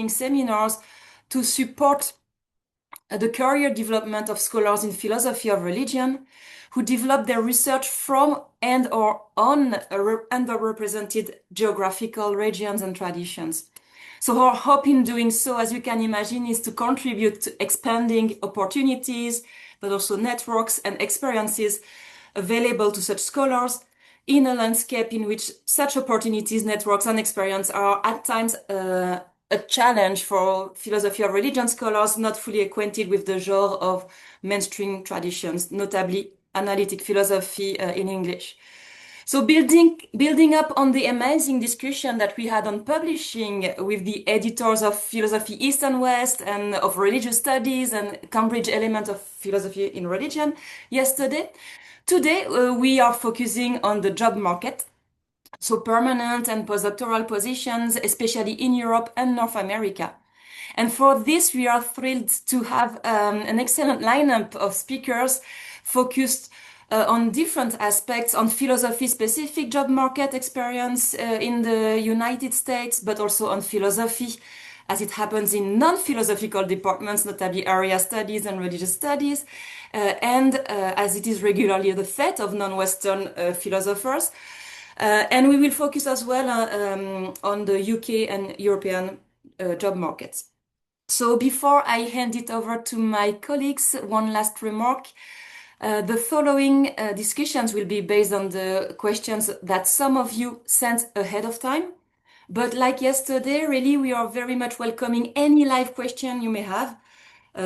seminars to support the career development of scholars in philosophy of religion who develop their research from and or on underrepresented geographical regions and traditions. So our hope in doing so, as you can imagine, is to contribute to expanding opportunities, but also networks and experiences available to such scholars in a landscape in which such opportunities, networks, and experience are at times a challenge for philosophy of religion scholars not fully acquainted with the genre of mainstream traditions, notably analytic philosophy in English. So building up on the amazing discussion that we had on publishing with the editors of Philosophy East and West and of Religious Studies and Cambridge Element of Philosophy in Religion yesterday, today we are focusing on the job market. So permanent and postdoctoral positions, especially in Europe and North America. And for this, we are thrilled to have an excellent lineup of speakers focused on different aspects on philosophy-specific job market experience in the United States, but also on philosophy as it happens in non-philosophical departments, notably area studies and religious studies, and as it is regularly the fate of non-Western philosophers. And we will focus as well on the UK and European job markets. So before I hand it over to my colleagues, one last remark. The following discussions will be based on the questions that some of you sent ahead of time. But like yesterday, really, we are very much welcoming any live question you may have.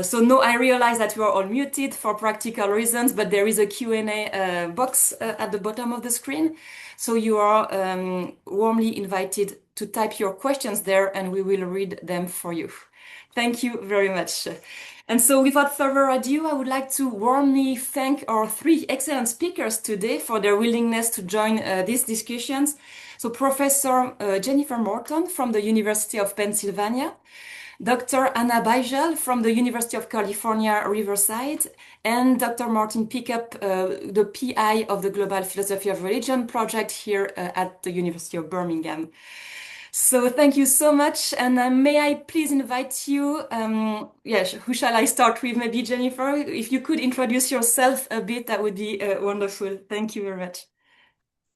So no, I realize that we are all muted for practical reasons, but there is a Q&A box at the bottom of the screen. So you are warmly invited to type your questions there and we will read them for you. Thank you very much. And so without further ado, I would like to warmly thank our three excellent speakers today for their willingness to join these discussions. So Professor Jennifer Morton from the University of Pennsylvania, Dr. Anna Bajzelj from the University of California, Riverside, and Dr. Martin Pickup, the PI of the Global Philosophy of Religion project here at the University of Birmingham. So thank you so much. And may I please invite you, yes, who shall I start with? Maybe Jennifer, if you could introduce yourself a bit, that would be wonderful. Thank you very much.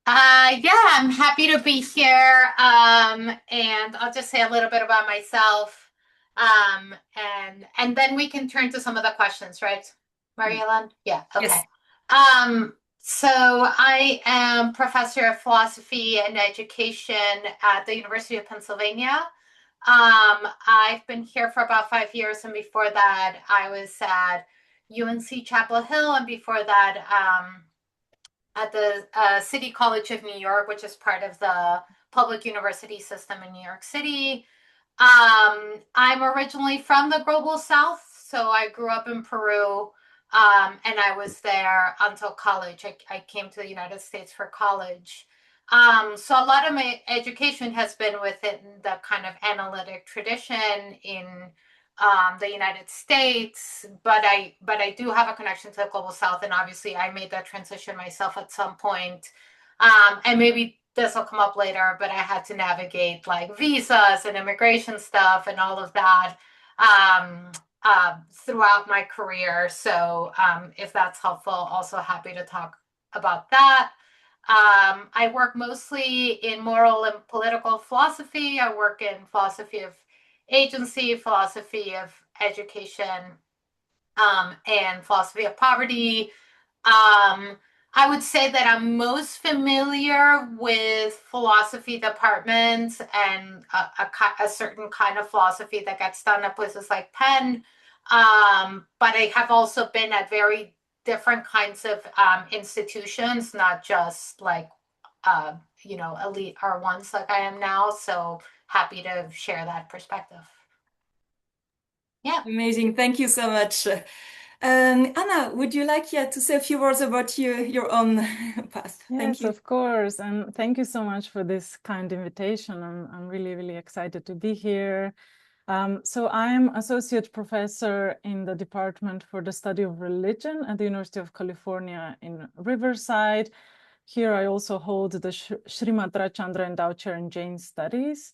Yeah, I'm happy to be here. And I'll just say a little bit about myself. And then we can turn to some of the questions, right? Marie-Hélène? Yeah, okay. Yes. So I am professor of philosophy and education at the University of Pennsylvania. I've been here for about 5 years, and before that, I was at UNC Chapel Hill, and before that, at the City College of New York, which is part of the public university system in New York City. I'm originally from the Global South, so I grew up in Peru, and I was there until college. I came to the United States for college. So a lot of my education has been within the kind of analytic tradition in the United States, but I do have a connection to the Global South, and obviously I made that transition myself at some point. And maybe this will come up later, but I had to navigate like visas and immigration stuff and all of that throughout my career. So if that's helpful, also happy to talk about that. I work mostly in moral and political philosophy. I work in philosophy of agency, philosophy of education, and philosophy of poverty. I would say that I'm most familiar with philosophy departments and a certain kind of philosophy that gets done at places like Penn. But I have also been at very different kinds of institutions, not just like, elite R1s like I am now. So happy to share that perspective. Yeah. Amazing. Thank you so much. Anna, would you like to say a few words about your own path? Thank Yes, you. of course. And thank you so much for this kind invitation. I'm really, really excited to be here. So I'm associate professor in the Department for the Study of Religion at the University of California in Riverside. Here I also hold the Srimad Rajchandra Endowed Chair in Jain Studies.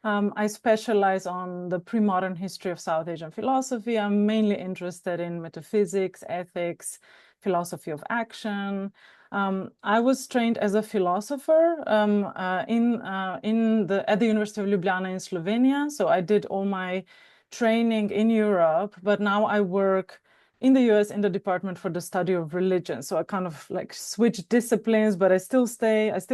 I specialize on the pre-modern history of South Asian philosophy. I'm mainly interested in metaphysics, ethics, philosophy of action. I was trained as a philosopher at the University of Ljubljana in Slovenia. So I did all my training in Europe, but now I work in the US in the Department for the Study of Religion. So I kind of like switched disciplines, but I still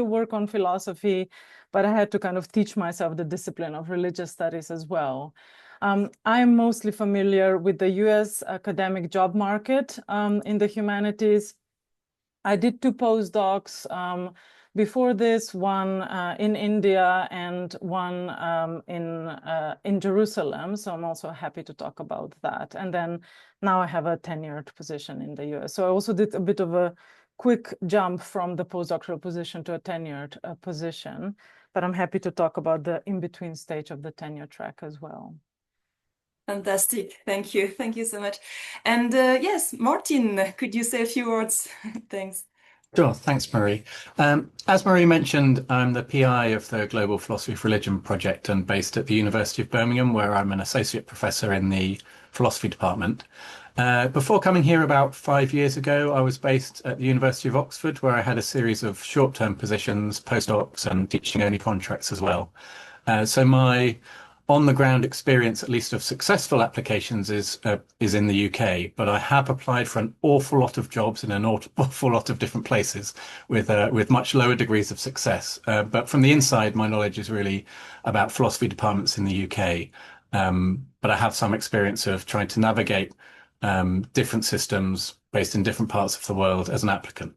work on philosophy, but I had to kind of teach myself the discipline of religious studies as well. I'm mostly familiar with the US academic job market in the humanities. I did 2 postdocs before this, one in India and one in Jerusalem. So I'm also happy to talk about that. And then now I have a tenured position in the US. So I also did a bit of a quick jump from the postdoctoral position to a tenured position. But I'm happy to talk about the in-between stage of the tenure track as well. Fantastic. Thank you. Thank you so much. And yes, Martin, could you say a few words? Thanks. Sure, thanks, Marie. As Marie mentioned, I'm the PI of the Global Philosophy of Religion project and based at the University of Birmingham, where I'm an associate professor in the philosophy department. Before coming here about 5 years ago, I was based at the University of Oxford, where I had a series of short-term positions, postdocs, and teaching-only contracts as well. So my on-the-ground experience, at least of successful applications, is in the UK. But I have applied for an awful lot of jobs in an awful lot of different places with much lower degrees of success. But from the inside, my knowledge is really about philosophy departments in the UK. But I have some experience of trying to navigate different systems based in different parts of the world as an applicant.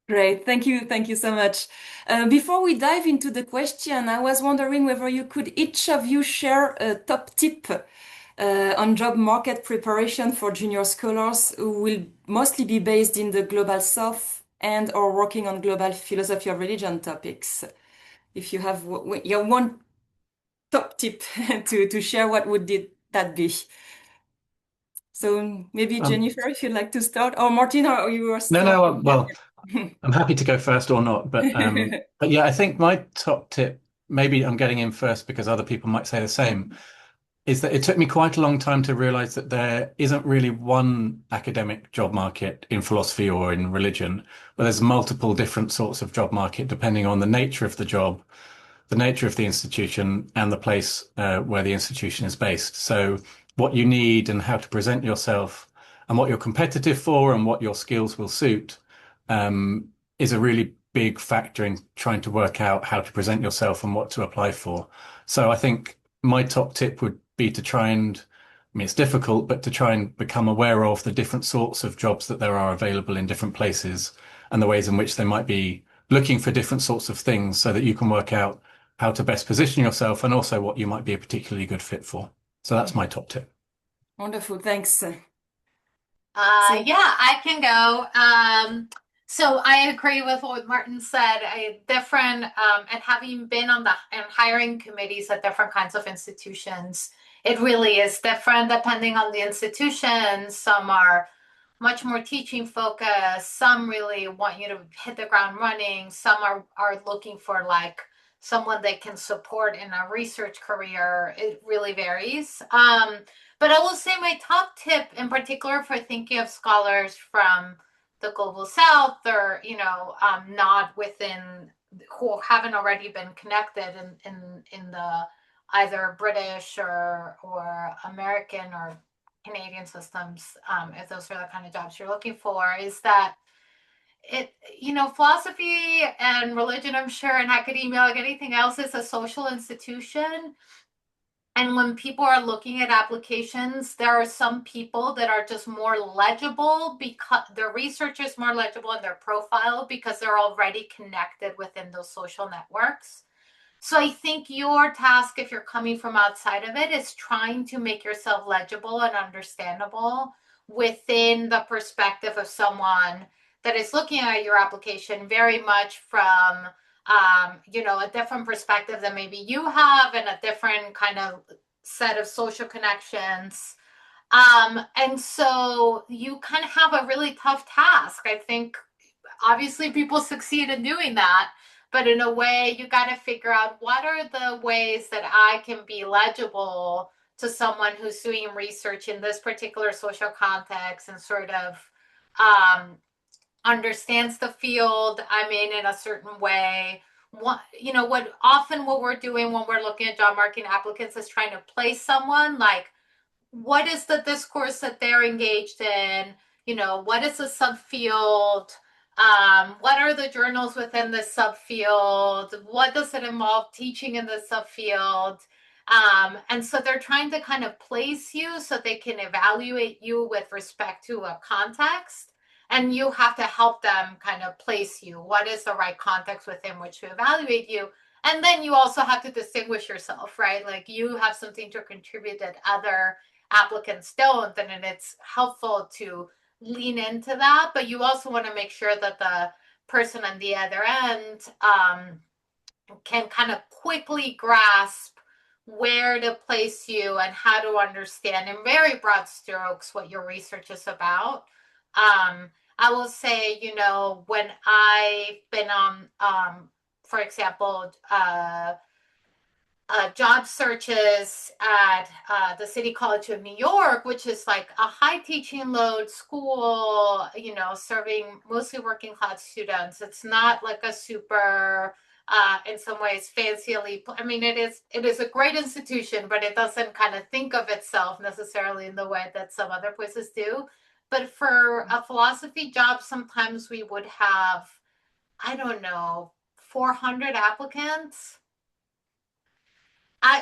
Great. Thank you. Thank you so much. Before we dive into the question, I was wondering whether you could each of you share a top tip on job market preparation for junior scholars who will mostly be based in the global south and or working on global philosophy of religion topics. If you have one top tip to share, what would that be? So maybe Jennifer, if you'd like to start, or Martin, or you were still. No, well, I'm happy to go first or not, but yeah, I think my top tip, maybe I'm getting in first because other people might say the same, is that it took me quite a long time to realize that there isn't really one academic job market in philosophy or in religion, but there's multiple different sorts of job market depending on the nature of the job, the nature of the institution, and the place where the institution is based. So what you need and how to present yourself and what you're competitive for and what your skills will suit is a really big factor in trying to work out how to present yourself and what to apply for. So I think my top tip would be to try and, I mean, it's difficult, but to try and become aware of the different sorts of jobs that there are available in different places and the ways in which they might be looking for different sorts of things so that you can work out how to best position yourself and also what you might be a particularly good fit for. So that's my top tip. Wonderful. Thanks. Yeah, I can go. So I agree with what Martin said. And having been on hiring committees at different kinds of institutions, it really is different depending on the institution. Some are much more teaching focused. Some really want you to hit the ground running. Some are looking for like someone they can support in a research career. It really varies. But I will say my top tip in particular for thinking of scholars from the global south or, not within, who haven't already been connected in the either British or American or Canadian systems, if those are the kind of jobs you're looking for, is that philosophy and religion, I'm sure, and academia, like anything else, is a social institution. And when people are looking at applications, there are some people that are just more legible because their research is more legible in their profile because they're already connected within those social networks. So I think your task, if you're coming from outside of it, is trying to make yourself legible and understandable within the perspective of someone that is looking at your application very much from a different perspective than maybe you have and a different kind of set of social connections. And so you kind of have a really tough task. I think obviously people succeed in doing that, But in a way, you got to figure out what are the ways that I can be legible to someone who's doing research in this particular social context and sort of understands the field I'm in a certain way. What we're doing when we're looking at job marketing applicants is trying to place someone like, what is the discourse that they're engaged in? What is the subfield? What are the journals within this subfield? What does it involve teaching in this subfield? And so they're trying to kind of place you so they can evaluate you with respect to a context. And you have to help them kind of place you. What is the right context within which to evaluate you? And then you also have to distinguish yourself, right? Like you have something to contribute that other applicants don't, and it's helpful to lean into that. But you also want to make sure that the person on the other end can kind of quickly grasp where to place you and how to understand in very broad strokes what your research is about. I will say, when I've been on, for example, job searches at the City College of New York, which is like a high teaching load school, serving mostly working class students. It's not like a super, in some ways, fancily. I mean, it is a great institution, but it doesn't kind of think of itself necessarily in the way that some other places do. But for a philosophy job, sometimes we would have, 400 applicants.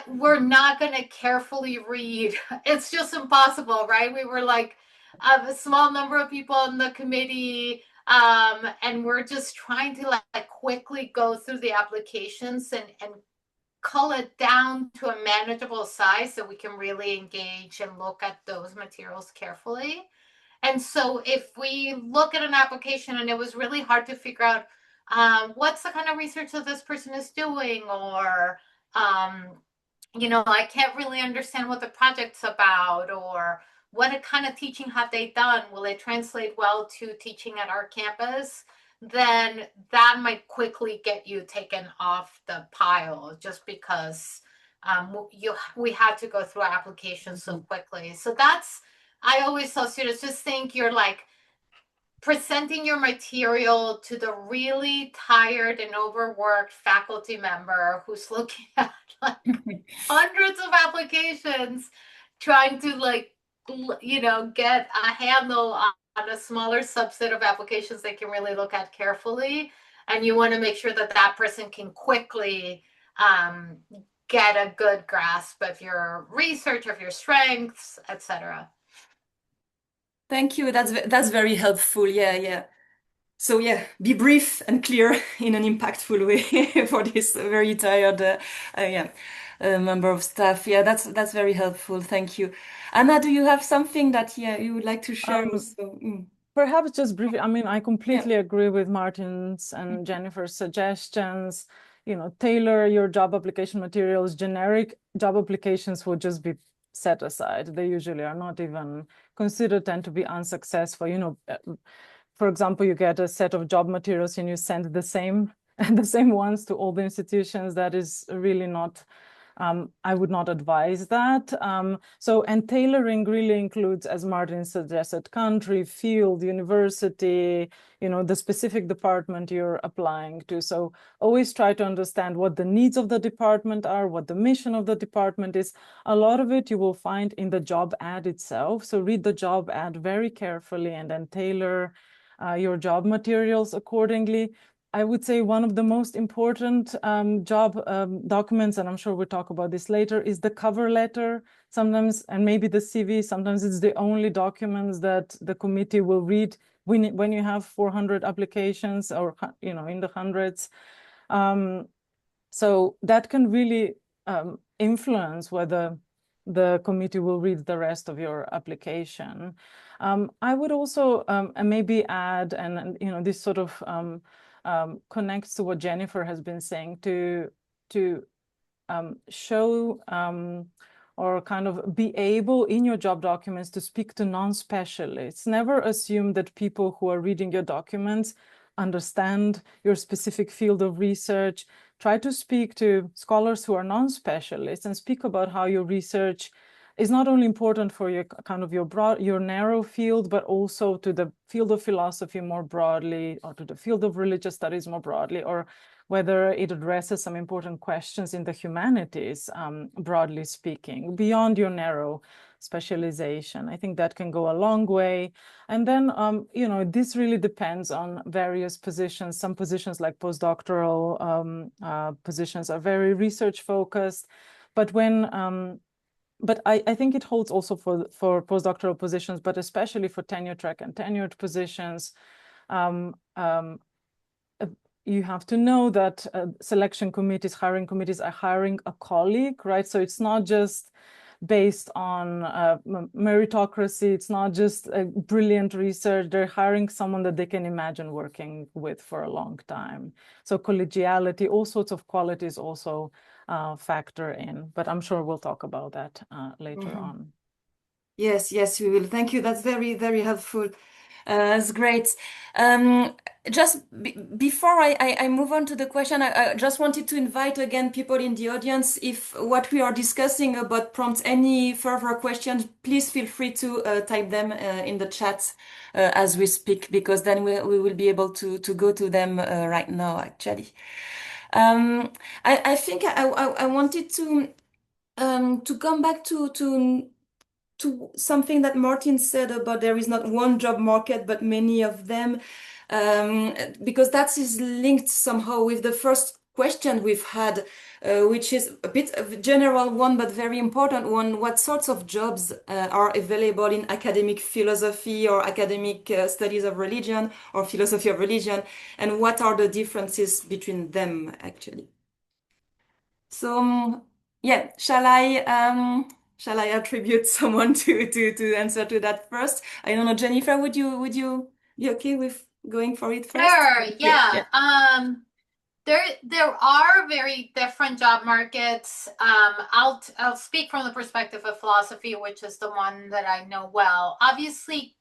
We're not going to carefully read. It's just impossible, right? We were like a small number of people in the committee, and we're just trying to like quickly go through the applications and cull it down to a manageable size so we can really engage and look at those materials carefully. And so if we look at an application and it was really hard to figure out what's the kind of research that this person is doing, or I can't really understand what the project's about, or what kind of teaching have they done? Will it translate well to teaching at our campus? Then that might quickly get you taken off the pile just because we had to go through applications so quickly. So I always tell students, just think you're like presenting your material to the really tired and overworked faculty member who's looking at like hundreds of applications, trying to get a handle on a smaller subset of applications they can really look at carefully. And you want to make sure that that person can quickly get a good grasp of your research, of your strengths, etc. Thank you. That's very helpful. Yeah. So be brief and clear in an impactful way for this very tired member of staff. Yeah, that's very helpful. Thank you. Anna, do you have something that you would like to share? Perhaps just briefly. I mean, I completely agree with Martin's and Jennifer's suggestions. Tailor your job application materials. Generic job applications will just be set aside. They usually are not even considered, tend to be unsuccessful. For example, you get a set of job materials and you send the same ones to all the institutions. That is really not, I would not advise that. And tailoring really includes, as Martin suggested, country, field, university, the specific department you're applying to. So always try to understand what the needs of the department are, what the mission of the department is. A lot of it you will find in the job ad itself. So read the job ad very carefully and then tailor your job materials accordingly. I would say one of the most important job documents, and I'm sure we'll talk about this later, is the cover letter sometimes, and maybe the CV. Sometimes it's the only documents that the committee will read when you have 400 applications or, in the hundreds. So that can really influence whether the committee will read the rest of your application. I would also maybe add, and this sort of connects to what Jennifer has been saying, to show or kind of be able in your job documents to speak to non-specialists. Never assume that people who are reading your documents understand your specific field of research. Try to speak to scholars who are non-specialists and speak about how your research is not only important for your kind of your narrow field, but also to the field of philosophy more broadly, or to the field of religious studies more broadly, or whether it addresses some important questions in the humanities, broadly speaking, beyond your narrow specialization. I think that can go a long way. And then, you know, this really depends on various positions. Some positions like postdoctoral positions are very research focused, but when but I think it holds also for postdoctoral positions, but especially for tenure track and tenured positions. You have to know that selection committees, hiring committees are hiring a colleague, right? So it's not just based on meritocracy. It's not just brilliant research. They're hiring someone that they can imagine working with for a long time. So collegiality, all sorts of qualities also factor in, but I'm sure we'll talk about that later on. Yes, yes, we will. Thank you. That's very, very helpful. That's great. Just before I move on to the question, I just wanted to invite again people in the audience. If what we are discussing about prompts any further questions, please feel free to type them in the chat as we speak, because then we will be able to go to them right now, actually. I think I wanted to come back to something that Martin said about there is not one job market, but many of them, because that is linked somehow with the first question we've had, which is a bit of a general one, but very important one. What sorts of jobs are available in academic philosophy or academic studies of religion or philosophy of religion, and what are the differences between them, actually? So, yeah, shall I attribute someone to answer to that first? I don't know, Jennifer, would you be okay with going for it first? Sure, yeah. Yeah. There are very different job markets. I'll speak from the perspective of philosophy, which is the one that I know well. Obviously,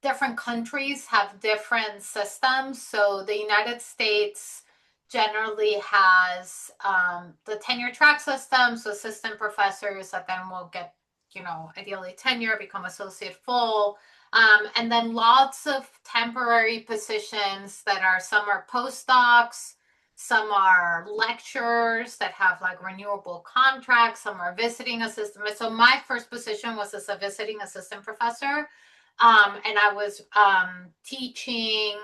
different countries have different systems. So the United States generally has the tenure track system, so assistant professors that then will get, you know, ideally tenure, become associate full. And then lots of temporary positions that are, some are postdocs, some are lecturers that have like renewable contracts, some are visiting assistant. So my first position was as a visiting assistant professor. And I was teaching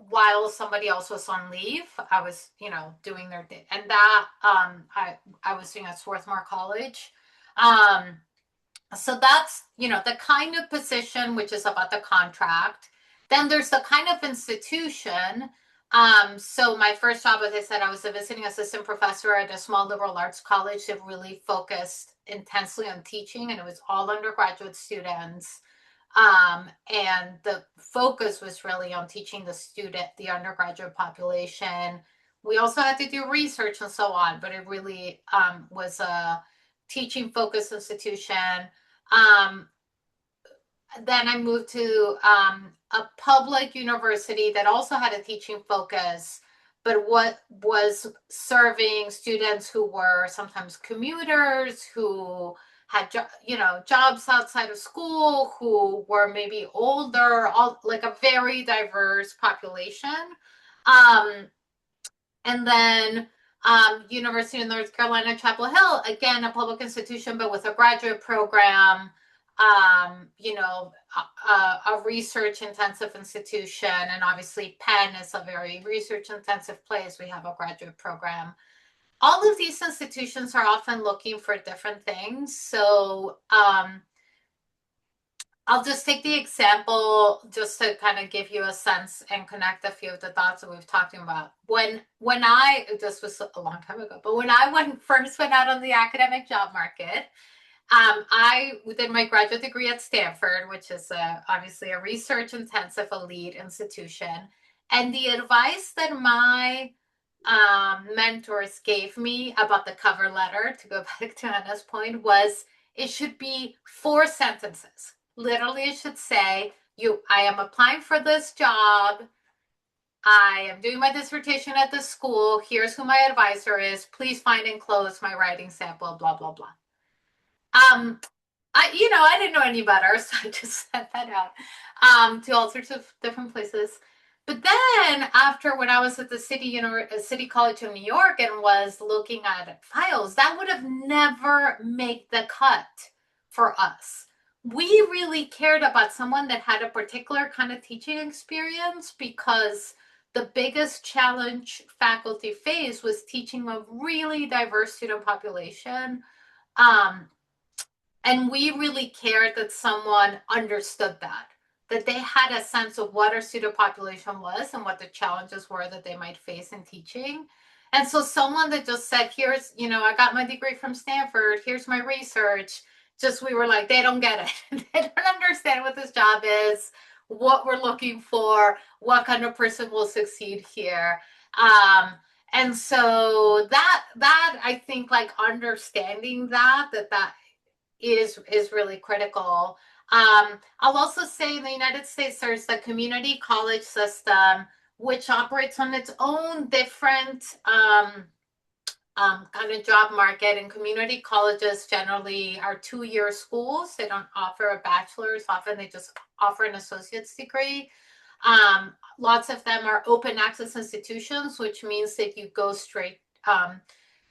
while somebody else was on leave. I was, you know, doing their thing. And that I was doing at Swarthmore College. So that's, you know, the kind of position which is about the contract. Then there's the kind of institution. So my first job, as I said, I was a visiting assistant professor at a small liberal arts college that really focused intensely on teaching, and it was all undergraduate students. And the focus was really on teaching the undergraduate population. We also had to do research and so on, but it really was a teaching focused institution. Then I moved to a public university that also had a teaching focus, but what was serving students who were sometimes commuters, who had jobs outside of school, who were maybe older, all like a very diverse population. And then University of North Carolina, Chapel Hill, again, a public institution, but with a graduate program, a research intensive institution. And obviously Penn is a very research intensive place. We have a graduate program. All of these institutions are often looking for different things. So I'll just take the example just to kind of give you a sense and connect a few of the thoughts that we've talked about. This was a long time ago, but when I first went out on the academic job market, I did my graduate degree at Stanford, which is obviously a research intensive elite institution. And the advice that my mentors gave me about the cover letter, to go back to Anna's point, was it should be 4 sentences. Literally, it should say, I am applying for this job. I am doing my dissertation at this school. Here's who my advisor is. Please find and close my writing sample, blah, blah, blah. I didn't know any better, so I just sent that out to all sorts of different places. But then after, when I was at the City College of New York and was looking at files, that would have never made the cut for us. We really cared about someone that had a particular kind of teaching experience, because the biggest challenge faculty faced was teaching a really diverse student population. And we really cared that someone understood that they had a sense of what our student population was and what the challenges were that they might face in teaching. And so someone that just said, here's, I got my degree from Stanford, here's my research, we were like, they don't get it. They don't understand what this job is, what we're looking for, what kind of person will succeed here. And so that I think, like, understanding that is really critical. I'll also say in the United States, there's the community college system, which operates on its own different kind of job market. And community colleges generally are 2-year schools. They don't offer a bachelor's. Often they just offer an associate's degree. Lots of them are open access institutions, which means that you go straight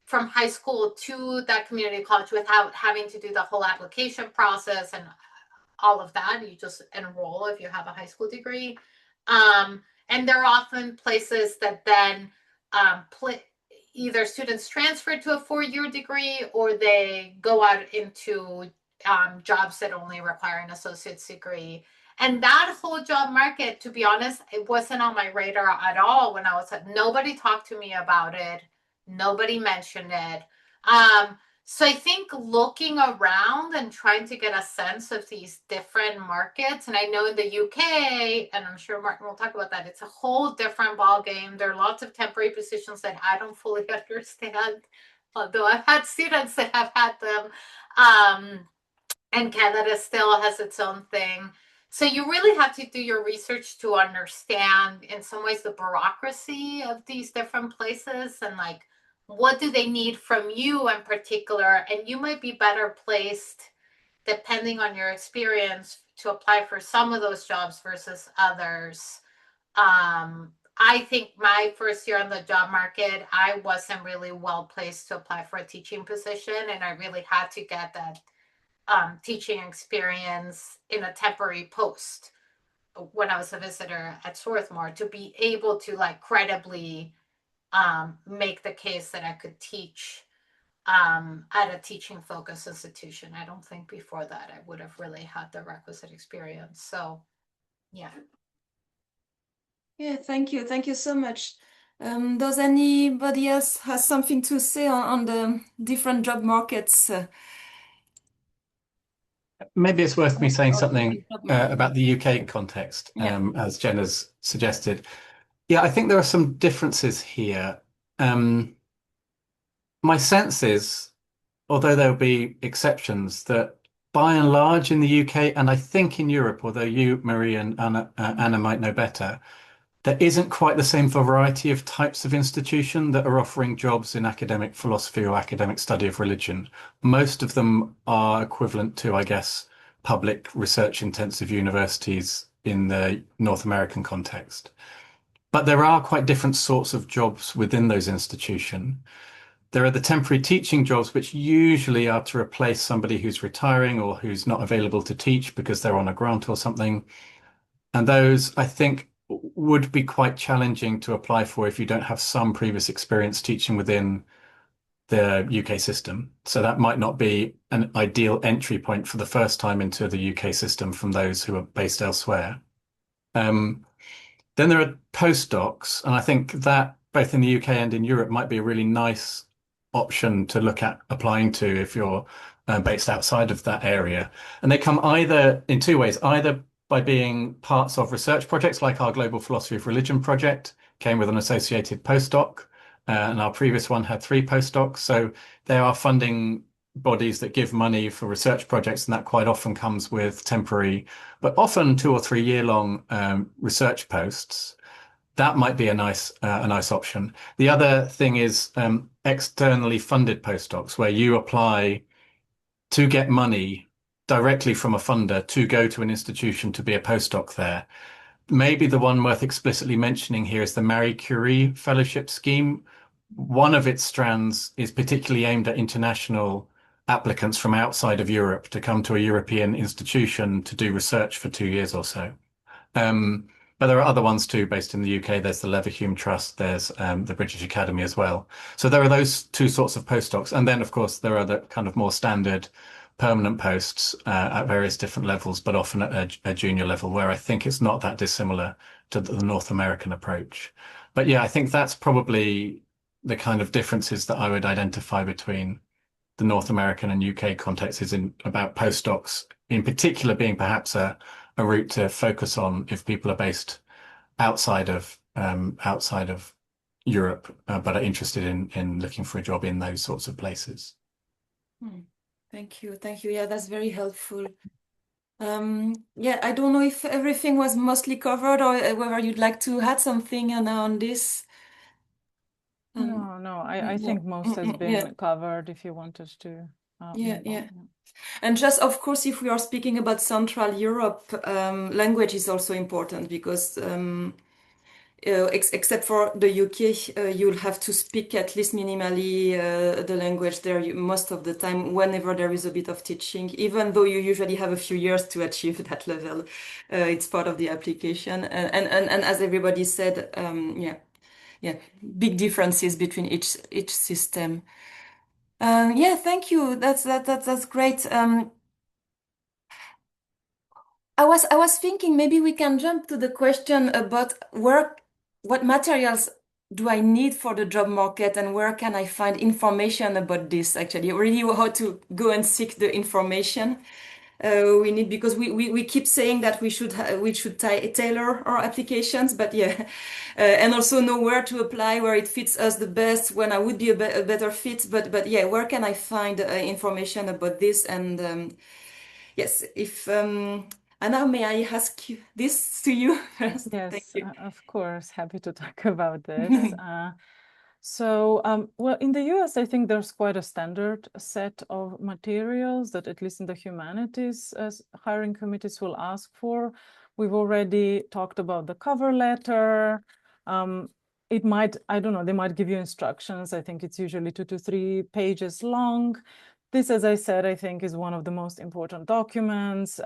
from high school to that community college without having to do the whole application process and all of that. You just enroll if you have a high school degree. And they're often places that then either students transfer to a 4-year degree, or they go out into jobs that only require an associate's degree. And that whole job market, to be honest, it wasn't on my radar at all when I was nobody talked to me about it. Nobody mentioned it. So I think looking around and trying to get a sense of these different markets, and I know in the UK, and I'm sure Martin will talk about that, it's a whole different ballgame. There are lots of temporary positions that I don't fully understand, although I've had students that have had them. And Canada still has its own thing. So you really have to do your research to understand, in some ways, the bureaucracy of these different places, and like, what do they need from you in particular? And you might be better placed, depending on your experience, to apply for some of those jobs versus others. I think my first year on the job market, I wasn't really well placed to apply for a teaching position, and I really had to get that teaching experience in a temporary post when I was a visitor at Swarthmore, to be able to, like, credibly make the case that I could teach at a teaching focused institution. I don't think before that I would have really had the requisite experience. So yeah. Yeah, thank you. Thank you so much. Does anybody else has something to say on the different job markets? Maybe it's worth me saying something job market. about the UK context, Yeah. as Jen has suggested. Yeah, I think there are some differences here. My sense is, although there'll be exceptions, that by and large in the UK, and I think in Europe, although you, Marie, and Anna might know better, there isn't quite the same variety of types of institution that are offering jobs in academic philosophy or academic study of religion. Most of them are equivalent to, I guess, public research-intensive universities in the North American context. But there are quite different sorts of jobs within those institutions. There are the temporary teaching jobs, which usually are to replace somebody who's retiring or who's not available to teach because they're on a grant or something. And those, I think, would be quite challenging to apply for if you don't have some previous experience teaching within the UK system. So that might not be an ideal entry point for the first time into the UK system from those who are based elsewhere. Then there are postdocs, and I think that both in the UK and in Europe might be a really nice option to look at applying to if you're based outside of that area. And they come either in two ways, either by being parts of research projects like our Global Philosophy of Religion project came with an associated postdoc, and our previous one had 3 postdocs. So they are funding bodies that give money for research projects, and that quite often comes with temporary, but often 2 or 3 year long research posts. That might be a nice option. The other thing is externally funded postdocs, where you apply to get money directly from a funder to go to an institution to be a postdoc there. Maybe the one worth explicitly mentioning here is the Marie Curie Fellowship Scheme. One of its strands is particularly aimed at international applicants from outside of Europe to come to a European institution to do research for 2 years or so. But there are other ones too, based in the UK. There's the Leverhulme Trust, there's the British Academy as well. So there are those two sorts of postdocs. And then, of course, there are the kind of more standard permanent posts at various different levels, but often at a junior level, where I think it's not that dissimilar to the North American approach. But yeah, I think that's probably the kind of differences that I would identify between the North American and UK contexts, is about postdocs in particular being perhaps a route to focus on if people are based outside of Europe, but are interested in looking for a job in those sorts of places. Thank you. Yeah, that's very helpful. Yeah, I don't know if everything was mostly covered or whether you'd like to add something on this. No, I think most has been covered if you wanted to. Yeah. And just, of course, if we are speaking about Central Europe, language is also important because except for the UK, you'll have to speak at least minimally the language there most of the time whenever there is a bit of teaching, even though you usually have a few years to achieve that level. It's part of the application. And as everybody said, yeah, big differences between each system. Yeah, thank you. That's great. I was thinking maybe we can jump to the question about what materials do I need for the job market and where can I find information about this actually, really how to go and seek the information we need, because we keep saying that we should tailor our applications, but yeah, and also know where to apply, where it fits us the best, when I would be a better fit, but yeah, where can I find information about this? And yes, if Anna, may I ask this to you first? Yes, Thank you. of course, happy to talk about this. Well, in the US, I think there's quite a standard set of materials that at least in the humanities hiring committees will ask for. We've already talked about the cover letter. It might, I don't know, they might give you instructions. I think it's usually 2 to 3 pages long. This, as I said, I think is one of the most important documents.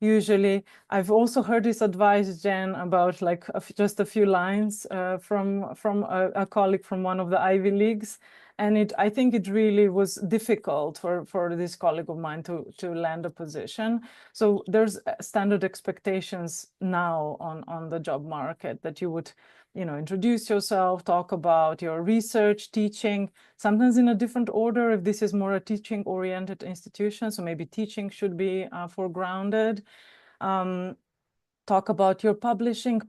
Usually, I've also heard this advice, Jen, about like just a few lines from a colleague from one of the Ivy Leagues. And I think it really was difficult for this colleague of mine to land a position. So there's standard expectations now on the job market that you would, introduce yourself, talk about your research, teaching, sometimes in a different order if this is more a teaching-oriented institution. So maybe teaching should be foregrounded. Talk about your publishing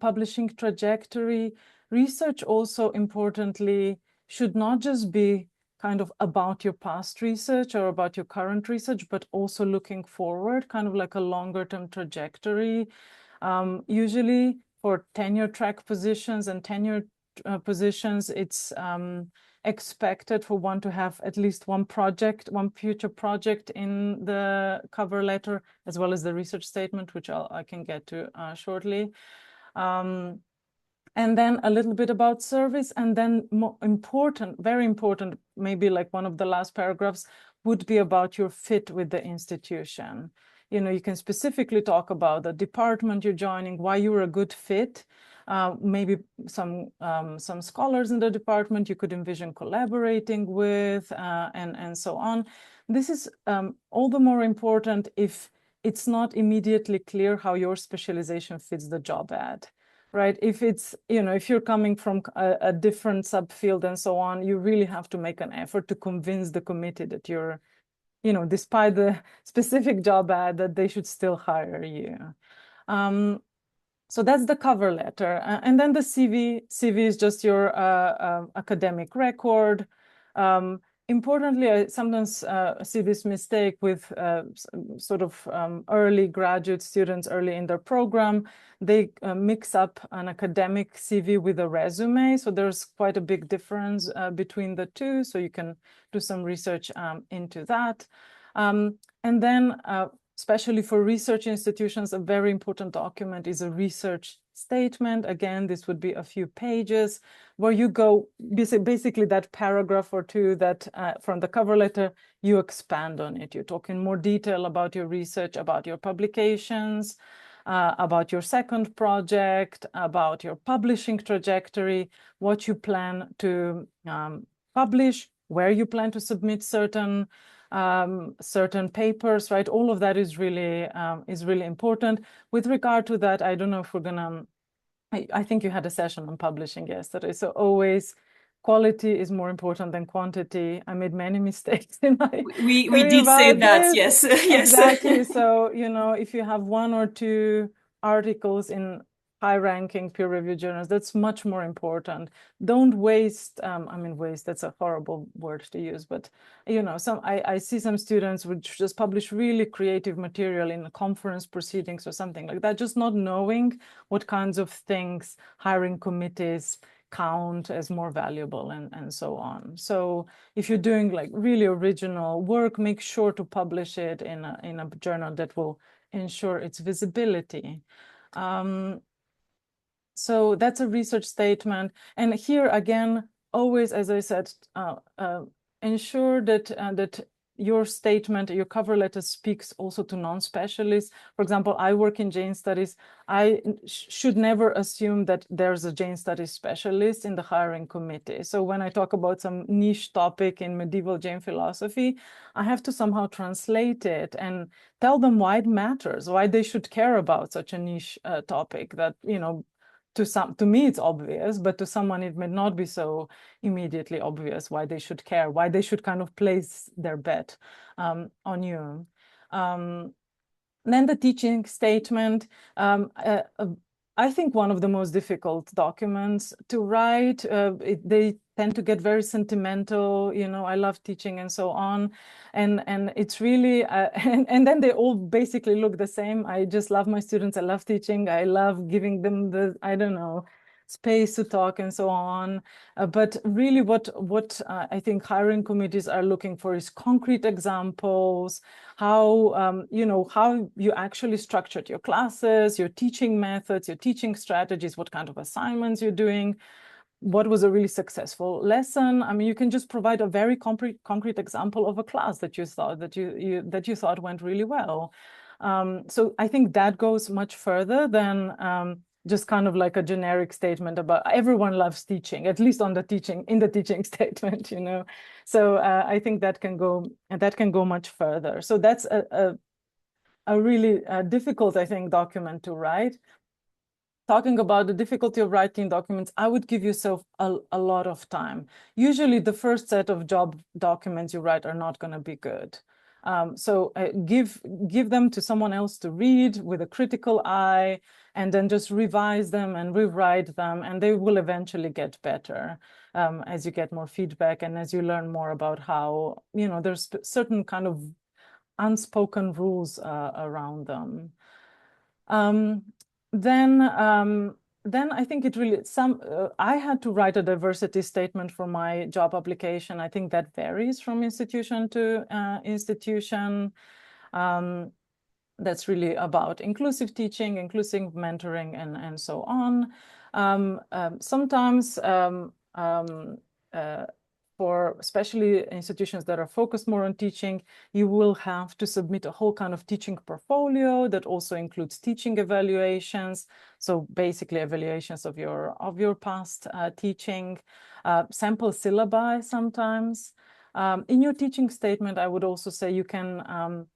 trajectory. Research also importantly should not just be kind of about your past research or about your current research, but also looking forward, kind of like a longer-term trajectory. Usually for tenure track positions and tenure positions, it's expected for one to have at least one future project in the cover letter, as well as the research statement, which I can get to shortly. And then a little bit about service, and then more important, very important, maybe like one of the last paragraphs would be about your fit with the institution. You can specifically talk about the department you're joining, why you're a good fit, maybe some scholars in the department you could envision collaborating with, and so on. This is all the more important if it's not immediately clear how your specialization fits the job ad. Right? If it's, if you're coming from a different subfield and so on, you really have to make an effort to convince the committee that you're, despite the specific job ad, that they should still hire you. So that's the cover letter. And then the CV is just your academic record. importantly, I sometimes see this mistake with sort of early graduate students early in their program. They mix up an academic CV with a resume. So there's quite a big difference between the two. So you can do some research into that. And then, especially for research institutions, a very important document is a research statement. Again, this would be a few pages where you go, basically that paragraph or two that from the cover letter, you expand on it. You talk in more detail about your research, about your publications, about your second project, about your publishing trajectory, what you plan to publish, where you plan to submit certain papers, right? All of that is really important. With regard to that, I don't know if we're gonna, I think you had a session on publishing yesterday. So always quality is more important than quantity. I made many mistakes in my we career did say about that, this. yes. Yes. Exactly. So, you know, if you have 1 or 2 articles in high-ranking peer-reviewed journals, that's much more important. Don't waste, I mean, waste, that's a horrible word to use, but, you know, I see some students would just publish really creative material in conference proceedings or something like that, just not knowing what kinds of things hiring committees count as more valuable and so on. So if you're doing like really original work, make sure to publish it in a journal that will ensure its visibility. So that's a research statement. And here again, always, as I said, ensure that your statement, your cover letter speaks also to non-specialists. For example, I work in Jain Studies. I should never assume that there's a Jain Studies specialist in the hiring committee. So when I talk about some niche topic in medieval Jain philosophy, I have to somehow translate it and tell them why it matters, why they should care about such a niche topic that, you know, to me it's obvious, but to someone it may not be so immediately obvious why they should care, why they should kind of place their bet on you. Then the teaching statement, I think one of the most difficult documents to write. They tend to get very sentimental, you know, I love teaching and so on. And it's really, and then they all basically look the same. I just love my students. I love teaching. I love giving them the, I don't know, space to talk and so on. But really what I think hiring committees are looking for is concrete examples, how, you know, how you actually structured your classes, your teaching methods, your teaching strategies, what kind of assignments you're doing, what was a really successful lesson. I mean, you can just provide a very concrete example of a class that you thought that you thought went really well. So I think that goes much further than just kind of like a generic statement about everyone loves teaching, at least in the teaching statement, you know. So I think that can go much further. So that's a really difficult, I think, document to write. Talking about the difficulty of writing documents, I would give yourself a lot of time. Usually the first set of job documents you write are not going to be good. So give them to someone else to read with a critical eye, and then just revise them and rewrite them, and they will eventually get better as you get more feedback and as you learn more about how, you know, there's certain kind of unspoken rules around them. Then I think it really, I had to write a diversity statement for my job application. I think that varies from institution to institution. That's really about inclusive teaching, inclusive mentoring, and so on. Sometimes for especially institutions that are focused more on teaching, you will have to submit a whole kind of teaching portfolio that also includes teaching evaluations. So basically evaluations of your past teaching, sample syllabi sometimes. In your teaching statement, I would also say you can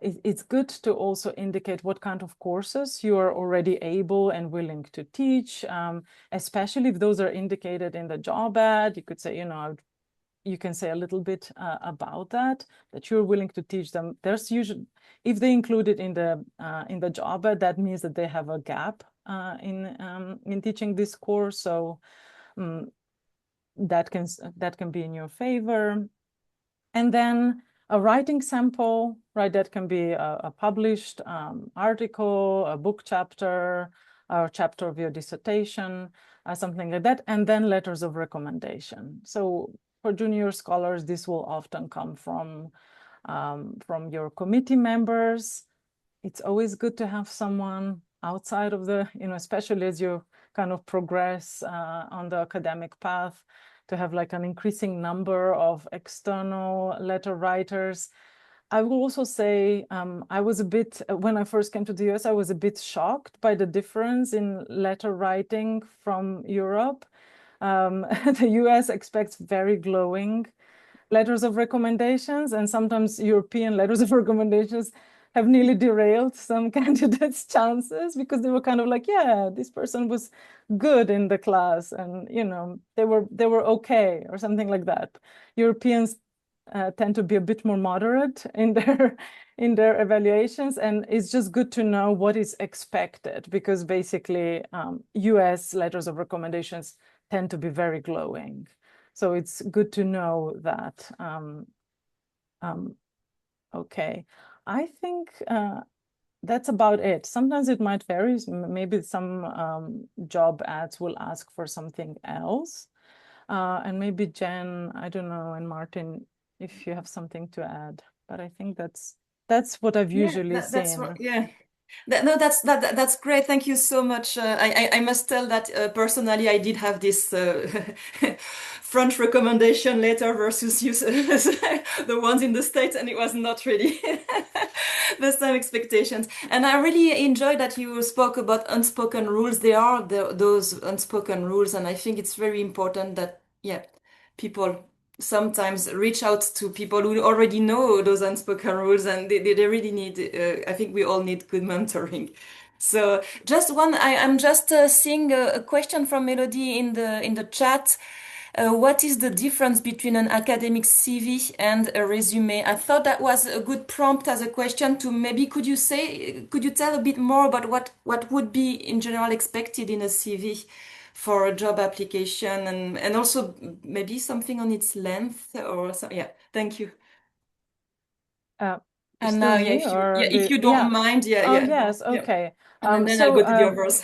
it's good to also indicate what kind of courses you are already able and willing to teach, especially if those are indicated in the job ad. You could say, you know, you can say a little bit about that you're willing to teach them. There's usually, if they include it in the job ad, that means that they have a gap in teaching this course. So that can be in your favor. And then a writing sample, right? That can be a published article, a book chapter, or chapter of your dissertation, something like that. And then letters of recommendation. So for junior scholars, this will often come from your committee members. It's always good to have someone outside of the, especially as you kind of progress on the academic path, to have like an increasing number of external letter writers. I will also say I was a bit, when I first came to the US, I was a bit shocked by the difference in letter writing from Europe. The US expects very glowing letters of recommendations, and sometimes European letters of recommendations have nearly derailed some candidates' chances, because they were kind of like, yeah, this person was good in the class, and they were okay, or something like that. Europeans tend to be a bit more moderate in their evaluations, and it's just good to know what is expected, because basically US letters of recommendations tend to be very glowing. So it's good to know that. Okay, I think that's about it. Sometimes it might vary. Maybe some job ads will ask for something else. And maybe Jen, I don't know, and Martin, if you have something to add. But I think that's what I've usually seen. Yeah. No, that's great. Thank you so much. I must tell that personally, I did have this French recommendation letter versus the ones in the States, and it was not really the same expectations. And I really enjoyed that you spoke about unspoken rules. There are those unspoken rules, and I think it's very important that, yeah, people sometimes reach out to people who already know those unspoken rules, and they really need, I think we all need good mentoring. So just one, I'm just seeing a question from Melody in the chat. What is the difference between an academic CV and a resume? I thought that was a good prompt as a question to maybe, could you tell a bit more about what would be in general expected in a CV for a job application, and also maybe something on its length or so. Yeah, thank you. And now, if you don't mind, Oh, yes, okay. And then I'll go to the others.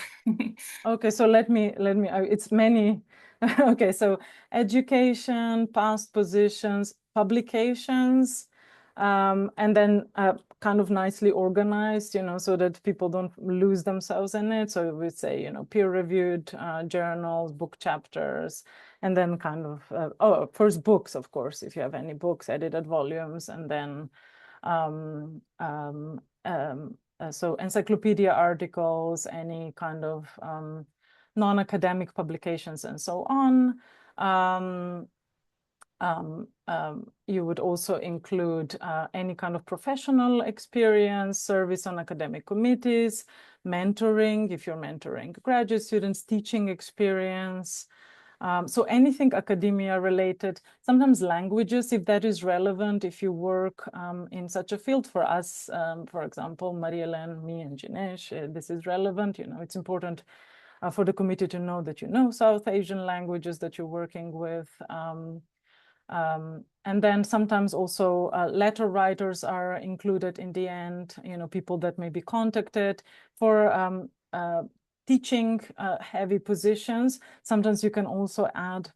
Okay, so let me, it's many. Okay, so education, past positions, publications, and then kind of nicely organized, so that people don't lose themselves in it. So we say, peer-reviewed journals, book chapters, and then kind of, first books, of course, if you have any books, edited volumes, and then so encyclopedia articles, any kind of non-academic publications, and so on. You would also include any kind of professional experience, service on academic committees, mentoring, if you're mentoring graduate students, teaching experience. So anything academia related, sometimes languages, if that is relevant, if you work in such a field. For us, for example, Marie-Hélène, me and Jinesh, this is relevant. It's important for the committee to know that you know South Asian languages that you're working with. And then sometimes also letter writers are included in the end, people that may be contacted for teaching heavy positions. Sometimes you can also add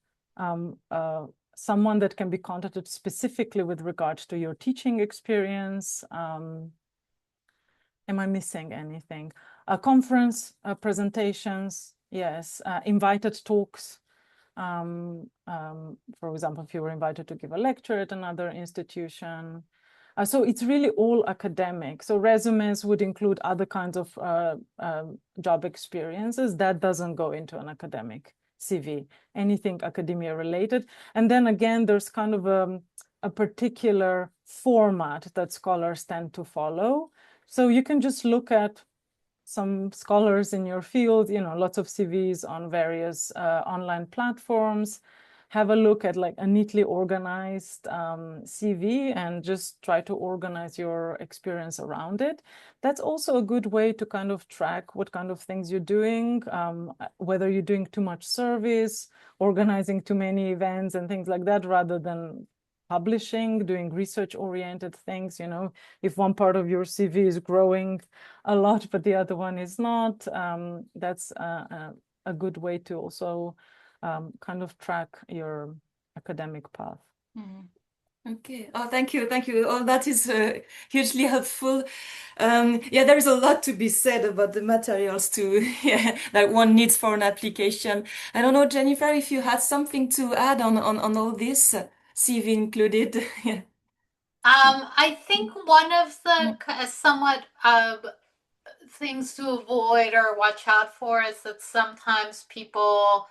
someone that can be contacted specifically with regard to your teaching experience. Am I missing anything? Conference presentations, yes. Invited talks. For example, if you were invited to give a lecture at another institution. So it's really all academic. So resumes would include other kinds of job experiences. That doesn't go into an academic CV, anything academia related. And then again, there's kind of a particular format that scholars tend to follow. So you can just look at some scholars in your field, lots of CVs on various online platforms have a look at like a neatly organized CV and just try to organize your experience around it. That's also a good way to kind of track what kind of things you're doing, whether you're doing too much service, organizing too many events and things like that, rather than publishing, doing research-oriented things. You know, if one part of your CV is growing a lot, but the other one is not, that's a good way to also kind of track your academic path. Mhm. Okay. Oh, thank you. Thank you. Oh, that is hugely helpful. Yeah, there is a lot to be said about the materials too, yeah, that one needs for an application. I don't know, Jennifer, if you had something to add on all this, CV included. Yeah. I think one of the somewhat things to avoid or watch out for is that sometimes people,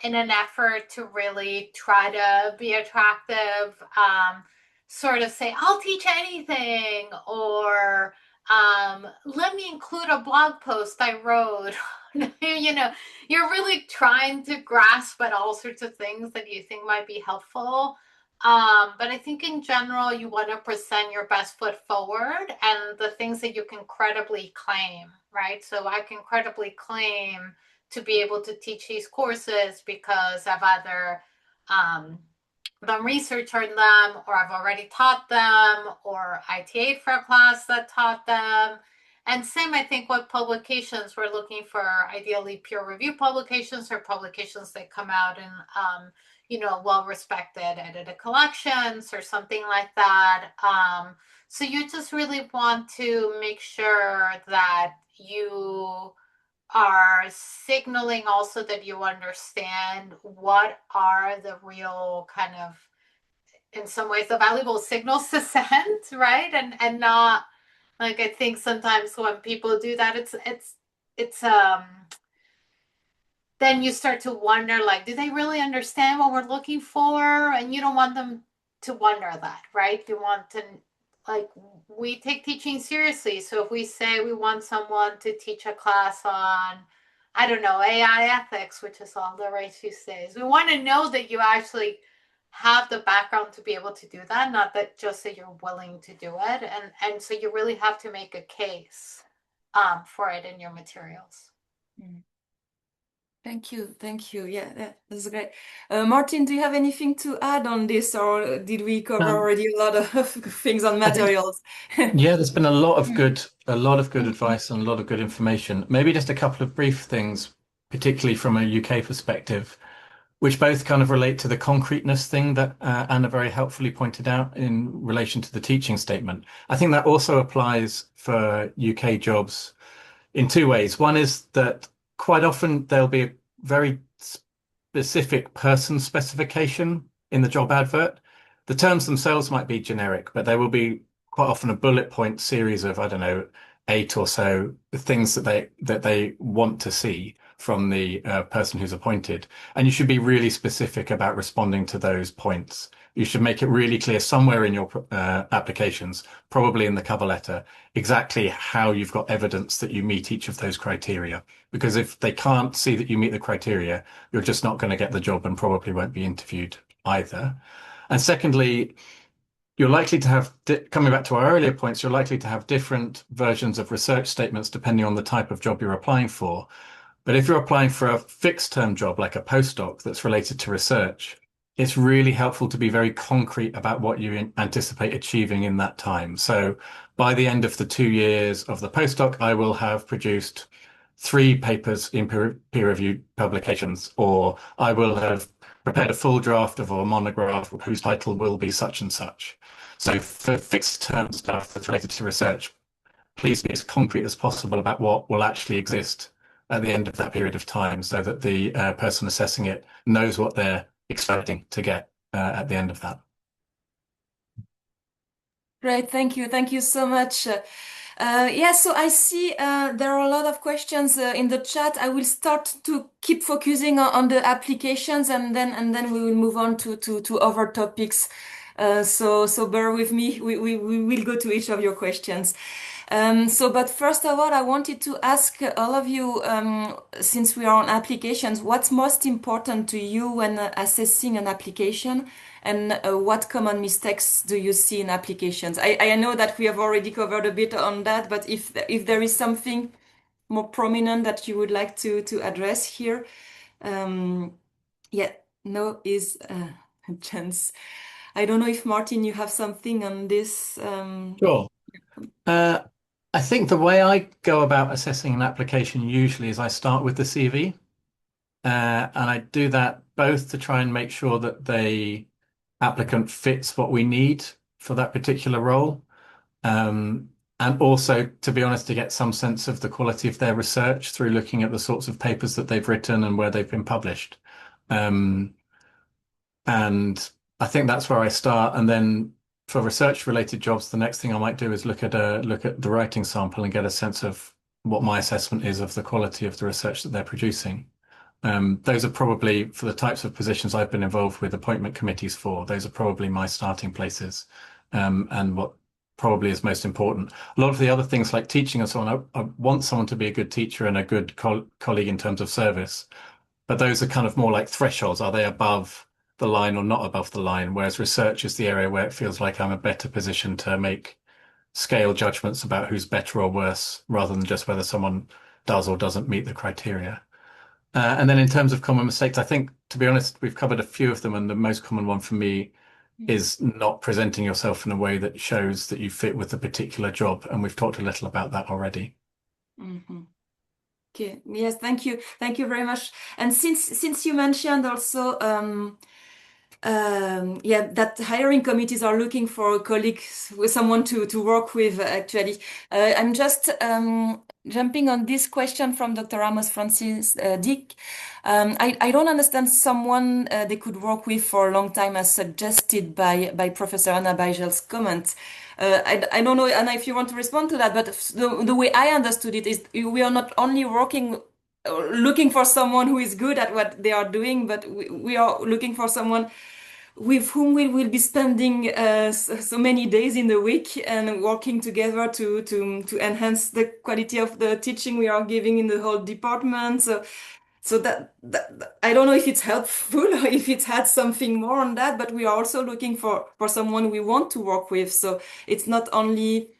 in an effort to really try to be attractive, sort of say, I'll teach anything, or let me include a blog post I wrote. You know, you're really trying to grasp at all sorts of things that you think might be helpful. But I think in general, you want to present your best foot forward and the things that you can credibly claim, right? So I can credibly claim to be able to teach these courses because I've either done research on them, or I've already taught them, or I TA'd for a class that taught them. And same, I think, with publications, we're looking for ideally peer-reviewed publications or publications that come out in, you know, well-respected edited collections or something like that. So you just really want to make sure that you are signaling also that you understand what are the real kind of, in some ways, the valuable signals to send, right? And not like, I think sometimes when people do that, it's then you start to wonder, like, do they really understand what we're looking for? And you don't want them to wonder that, right? You want to, like, we take teaching seriously. So if we say we want someone to teach a class on, I don't know, AI ethics, which is all the rage these days, we want to know that you actually have the background to be able to do that, not that just that you're willing to do it. And so you really have to make a case for it in your materials. Thank you. Thank you. Yeah, that's great. Martin, do you have anything to add on this, or did we cover already a lot of things on I think, materials? yeah, there's been a lot of good advice and a lot of good information. Maybe just a couple of brief things, particularly from a UK perspective, which both kind of relate to the concreteness thing that Anna very helpfully pointed out in relation to the teaching statement. I think that also applies for UK jobs in two ways. One is that quite often there'll be a very specific person specification in the job advert. The terms themselves might be generic, but there will be quite often a bullet point series of, I don't know, 8 or so things that they want to see from the person who's appointed. And you should be really specific about responding to those points. You should make it really clear somewhere in your applications, probably in the cover letter, exactly how you've got evidence that you meet each of those criteria. Because if they can't see that you meet the criteria, you're just not going to get the job and probably won't be interviewed either. And secondly, you're likely to have, coming back to our earlier points, you're likely to have different versions of research statements depending on the type of job you're applying for. But if you're applying for a fixed term job like a postdoc that's related to research, it's really helpful to be very concrete about what you anticipate achieving in that time. So by the end of the 2 years of the postdoc, I will have produced 3 papers in peer-reviewed publications, or I will have prepared a full draft of a monograph whose title will be such and such. So for fixed term stuff that's related to research, please be as concrete as possible about what will actually exist at the end of that period of time, so that the person assessing it knows what they're expecting to get at the end of that. Great, thank you. Thank you so much. Yeah, so I see there are a lot of questions in the chat. I will start to keep focusing on the applications, and then we will move on to other topics. So bear with me. We will go to each of your questions. But first of all, I wanted to ask all of you, since we are on applications, what's most important to you when assessing an application, and what common mistakes do you see in applications? I know that we have already covered a bit on that, but if there is something more prominent that you would like to address here, yeah, no is a chance. I don't know if Martin, you have something on this. Sure. I think the way I go about assessing an application usually is I start with the CV, and I do that both to try and make sure that the applicant fits what we need for that particular role, and also, to be honest, to get some sense of the quality of their research through looking at the sorts of papers that they've written and where they've been published. And I think that's where I start. And then for research related jobs, the next thing I might do is look at the writing sample and get a sense of what my assessment is of the quality of the research that they're producing. Those are probably, for the types of positions I've been involved with appointment committees for, those are probably my starting places, and what probably is most important. A lot of the other things like teaching and so on, I want someone to be a good teacher and a good colleague in terms of service, but those are kind of more like thresholds. Are they above the line or not above the line? Whereas research is the area where it feels like I'm a better position to make scale judgments about who's better or worse, rather than just whether someone does or doesn't meet the criteria. And then in terms of common mistakes, I think, to be honest, we've covered a few of them, and the most common one for me is not presenting yourself in a way that shows that you fit with the particular job. And we've talked a little about that already. Mm-hmm. Okay. Yes, thank you. Thank you very much. And since you mentioned also, yeah, that hiring committees are looking for colleagues with someone to work with, actually. I'm just jumping on this question from Dr. Ramos Francis Dick. I don't understand someone they could work with for a long time, as suggested by Professor Anna Bajzelj's comment. I don't know, Anna, if you want to respond to that, but the way I understood it is we are not only looking for someone who is good at what they are doing, but we are looking for someone with whom we will be spending so many days in the week and working together to enhance the quality of the teaching we are giving in the whole department. So that I don't know if it's helpful or if it had something more on that, but we are also looking for someone we want to work with. So it's not only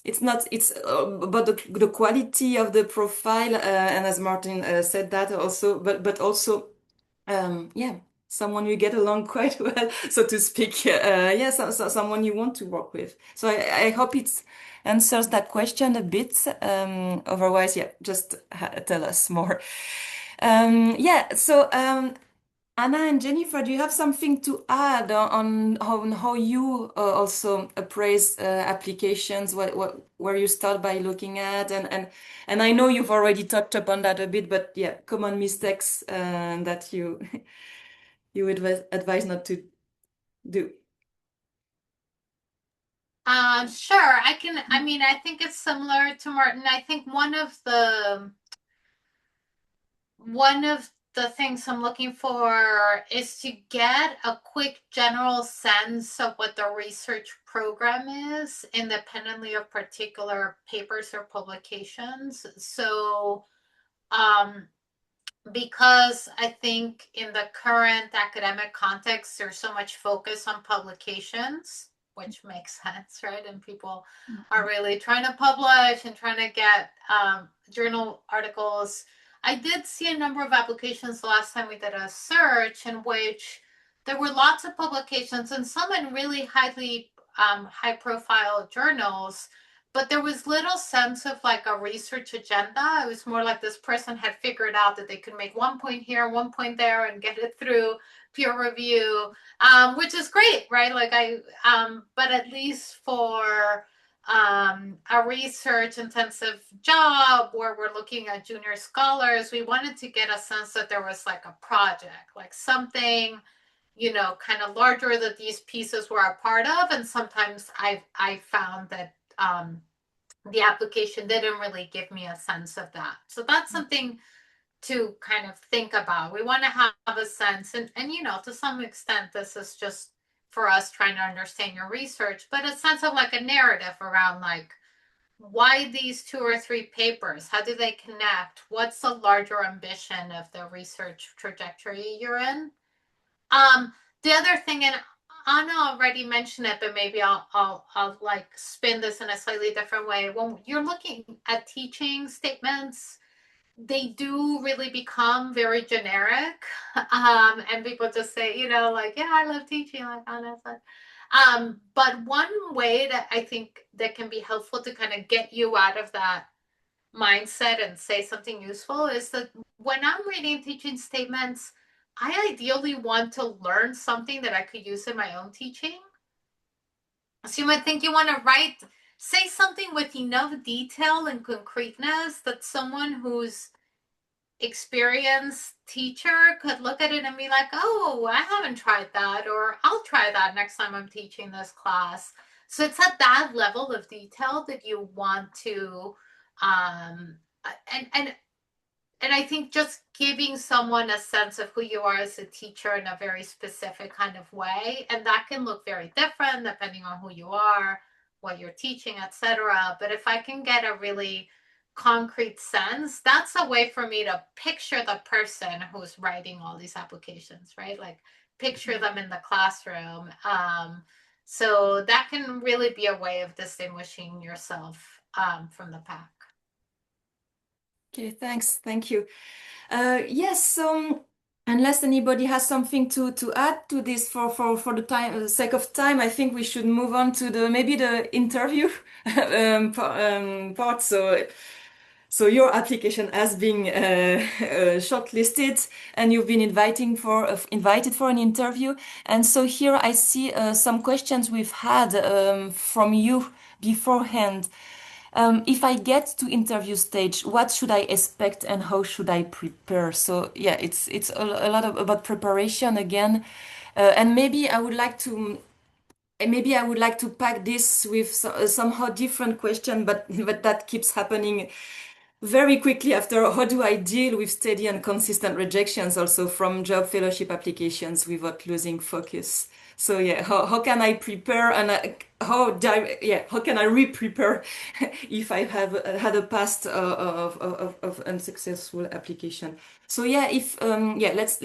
it's about the quality of the profile, and as Martin said that also, but also yeah, someone you get along quite well, so to speak. Yeah, so someone you want to work with. So I hope it answers that question a bit. Otherwise, yeah, just tell us more. Yeah, so Anna and Jennifer, do you have something to add on how you also appraise applications, where you start by looking at, and I know you've already touched upon that a bit, but yeah, common mistakes that you you would advise not to do. Sure, I can. I mean, I think it's similar to Martin. I think one of the things I'm looking for is to get a quick general sense of what the research program is, independently of particular papers or publications. So, because I think in the current academic context, there's so much focus on publications, which makes sense, right? And people are really trying to publish and trying to get journal articles. I did see a number of applications the last time we did a search in which there were lots of publications, and some in really high profile journals, but there was little sense of like a research agenda. It was more like this person had figured out that they could make one point here, one point there, and get it through peer review, which is great, right? Like but at least for a research intensive job where we're looking at junior scholars, we wanted to get a sense that there was like a project, like something, kind of larger that these pieces were a part of. And sometimes I found that the application didn't really give me a sense of that. So that's something to kind of think about. We want to have a sense, and to some extent, this is just for us trying to understand your research, but a sense of like a narrative around like why these 2 or 3 papers? How do they connect? What's the larger ambition of the research trajectory you're in? The other thing, and Anna already mentioned it, but maybe I'll like spin this in a slightly different way. When you're looking at teaching statements, they do really become very generic. And people just say, you know, like, yeah, I love teaching, like Anna said. But one way that I think that can be helpful to kind of get you out of that mindset and say something useful is that when I'm reading teaching statements, I ideally want to learn something that I could use in my own teaching. So you might think you want to say something with enough detail and concreteness that someone who's experienced teacher could look at it and be like, oh, I haven't tried that, or I'll try that next time I'm teaching this class. So it's at that level of detail that you want to, and I think just giving someone a sense of who you are as a teacher in a very specific kind of way, and that can look very different depending on who you are, what you're teaching, etc. But if I can get a really concrete sense, that's a way for me to picture the person who's writing all these applications, right? Like picture them in the classroom. So that can really be a way of distinguishing yourself from the pack. Okay, thanks. Thank you. Yes, unless anybody has something to add to this for the sake of time, I think we should move on to maybe the interview part. So your application has been shortlisted, and you've been invited for an interview. And so here I see some questions we've had from you beforehand. If I get to interview stage, what should I expect and how should I prepare? So yeah, it's a lot about preparation again, and maybe I would like to. Maybe I would like to pack this with somehow different question, but that keeps happening very quickly after. How do I deal with steady and consistent rejections also from job fellowship applications without losing focus? So yeah, how can I prepare and how can I re-prepare if I have had a past of unsuccessful application? So yeah, if let's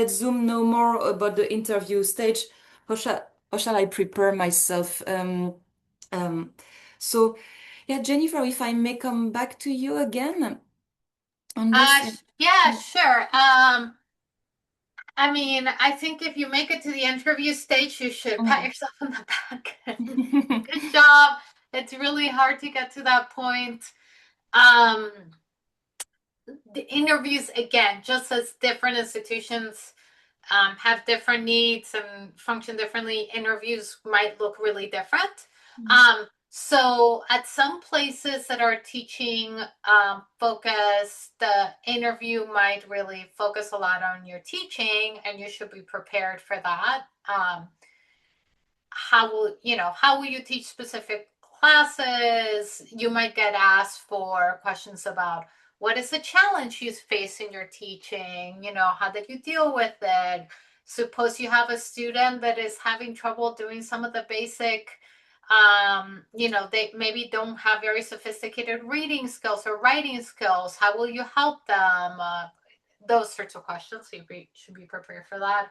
zoom no more about the interview stage. How shall I prepare myself? Um, so yeah, Jennifer, if I may come back to you again on this. Yeah, sure. I mean, I think if you make it to the interview stage, you should pat yourself on the back. Good job. It's really hard to get to that point. The interviews, again, just as different institutions have different needs and function differently, interviews might look really different. So at some places that are teaching focus, the interview might really focus a lot on your teaching, and you should be prepared for that. How will you teach specific classes? You might get asked for questions about what is the challenge you face in your teaching? How did you deal with it? Suppose you have a student that is having trouble doing some of the basic, they maybe don't have very sophisticated reading skills or writing skills. How will you help them? Those sorts of questions. So you should be prepared for that.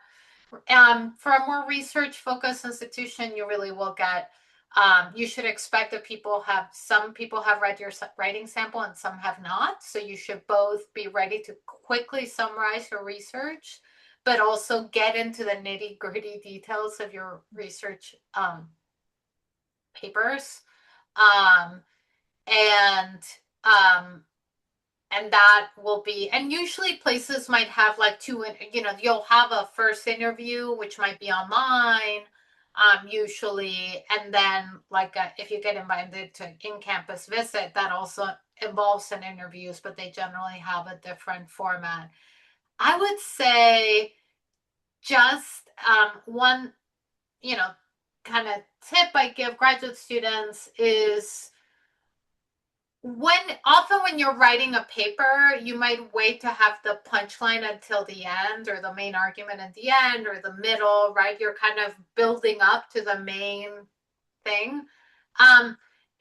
For a more research-focused institution, you really will get, you should expect that some people have read your writing sample and some have not. So you should both be ready to quickly summarize your research, but also get into the nitty-gritty details of your research papers. And that will be, and usually places might have like you'll have a first interview, which might be online, usually. And then if you get invited to in-campus visit, that also involves some interviews, but they generally have a different format. I would say just one, kind of tip I give graduate students is often when you're writing a paper, you might wait to have the punchline until the end, or the main argument at the end, or the middle, right? You're kind of building up to the main thing.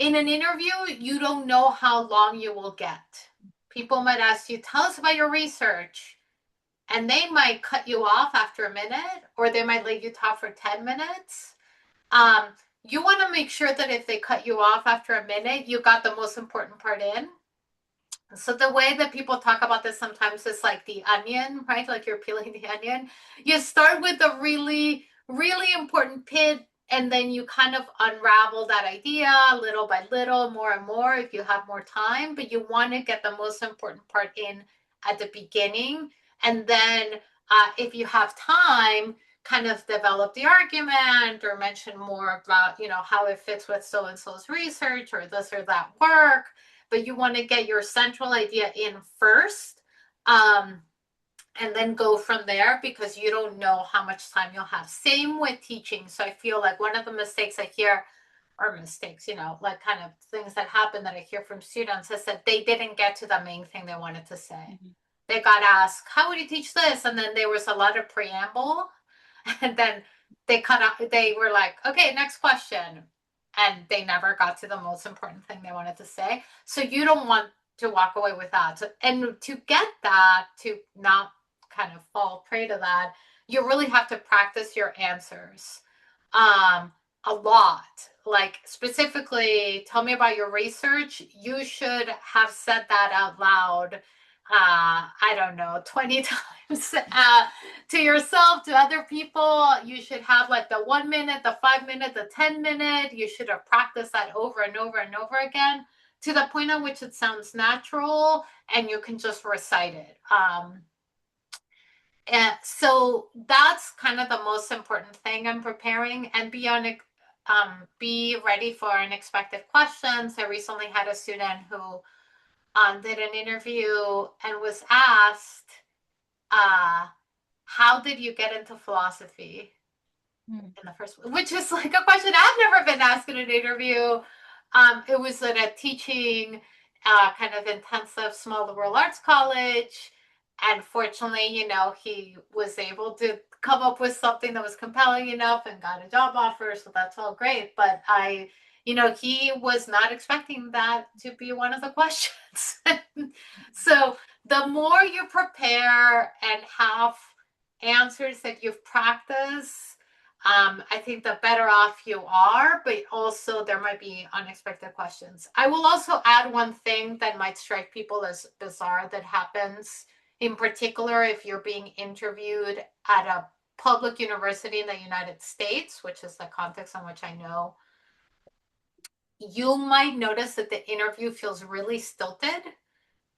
in an interview, you don't know how long you will get. People might ask you, tell us about your research. And they might cut you off after a minute, or they might let you talk for 10 minutes. You want to make sure that if they cut you off after a minute, you got the most important part in. So the way that people talk about this sometimes is like the onion, right? Like you're peeling the onion. You start with the really, really important bit, and then you kind of unravel that idea little by little, more and more if you have more time. But you want to get the most important part in at the beginning. And then if you have time, kind of develop the argument or mention more about, how it fits with so-and-so's research or this or that work. But you want to get your central idea in first, and then go from there, because you don't know how much time you'll have. Same with teaching. So I feel like one of the mistakes I hear, or mistakes, like kind of things that happen that I hear from students, is that they didn't get to the main thing they wanted to say. Mm-hmm. They got asked, how would you teach this? And then there was a lot of preamble. And then they were like, okay, next question. And they never got to the most important thing they wanted to say. So you don't want to walk away with that. So, and to get that, to not kind of fall prey to that, you really have to practice your answers a lot. Like specifically, tell me about your research. You should have said that out loud, I don't know, 20 times to yourself, to other people. You should have like the 1 minute, the 5 minute, the 10 minute. You should have practiced that over and over and over again, to the point at which it sounds natural and you can just recite it. And so that's kind of the most important thing in preparing, and be ready for unexpected questions. I recently had a student who did an interview and was asked, how did you get into philosophy in the first place? Which is like a question I've never been asked in an interview. It was at a teaching kind of intensive small liberal arts college. And fortunately, he was able to come up with something that was compelling enough and got a job offer. So that's all great. But he was not expecting that to be one of the questions. So the more you prepare and have answers that you've practiced, I think the better off you are, but also there might be unexpected questions. I will also add one thing that might strike people as bizarre that happens, in particular if you're being interviewed at a public university in the United States, which is the context in which I know. You might notice that the interview feels really stilted,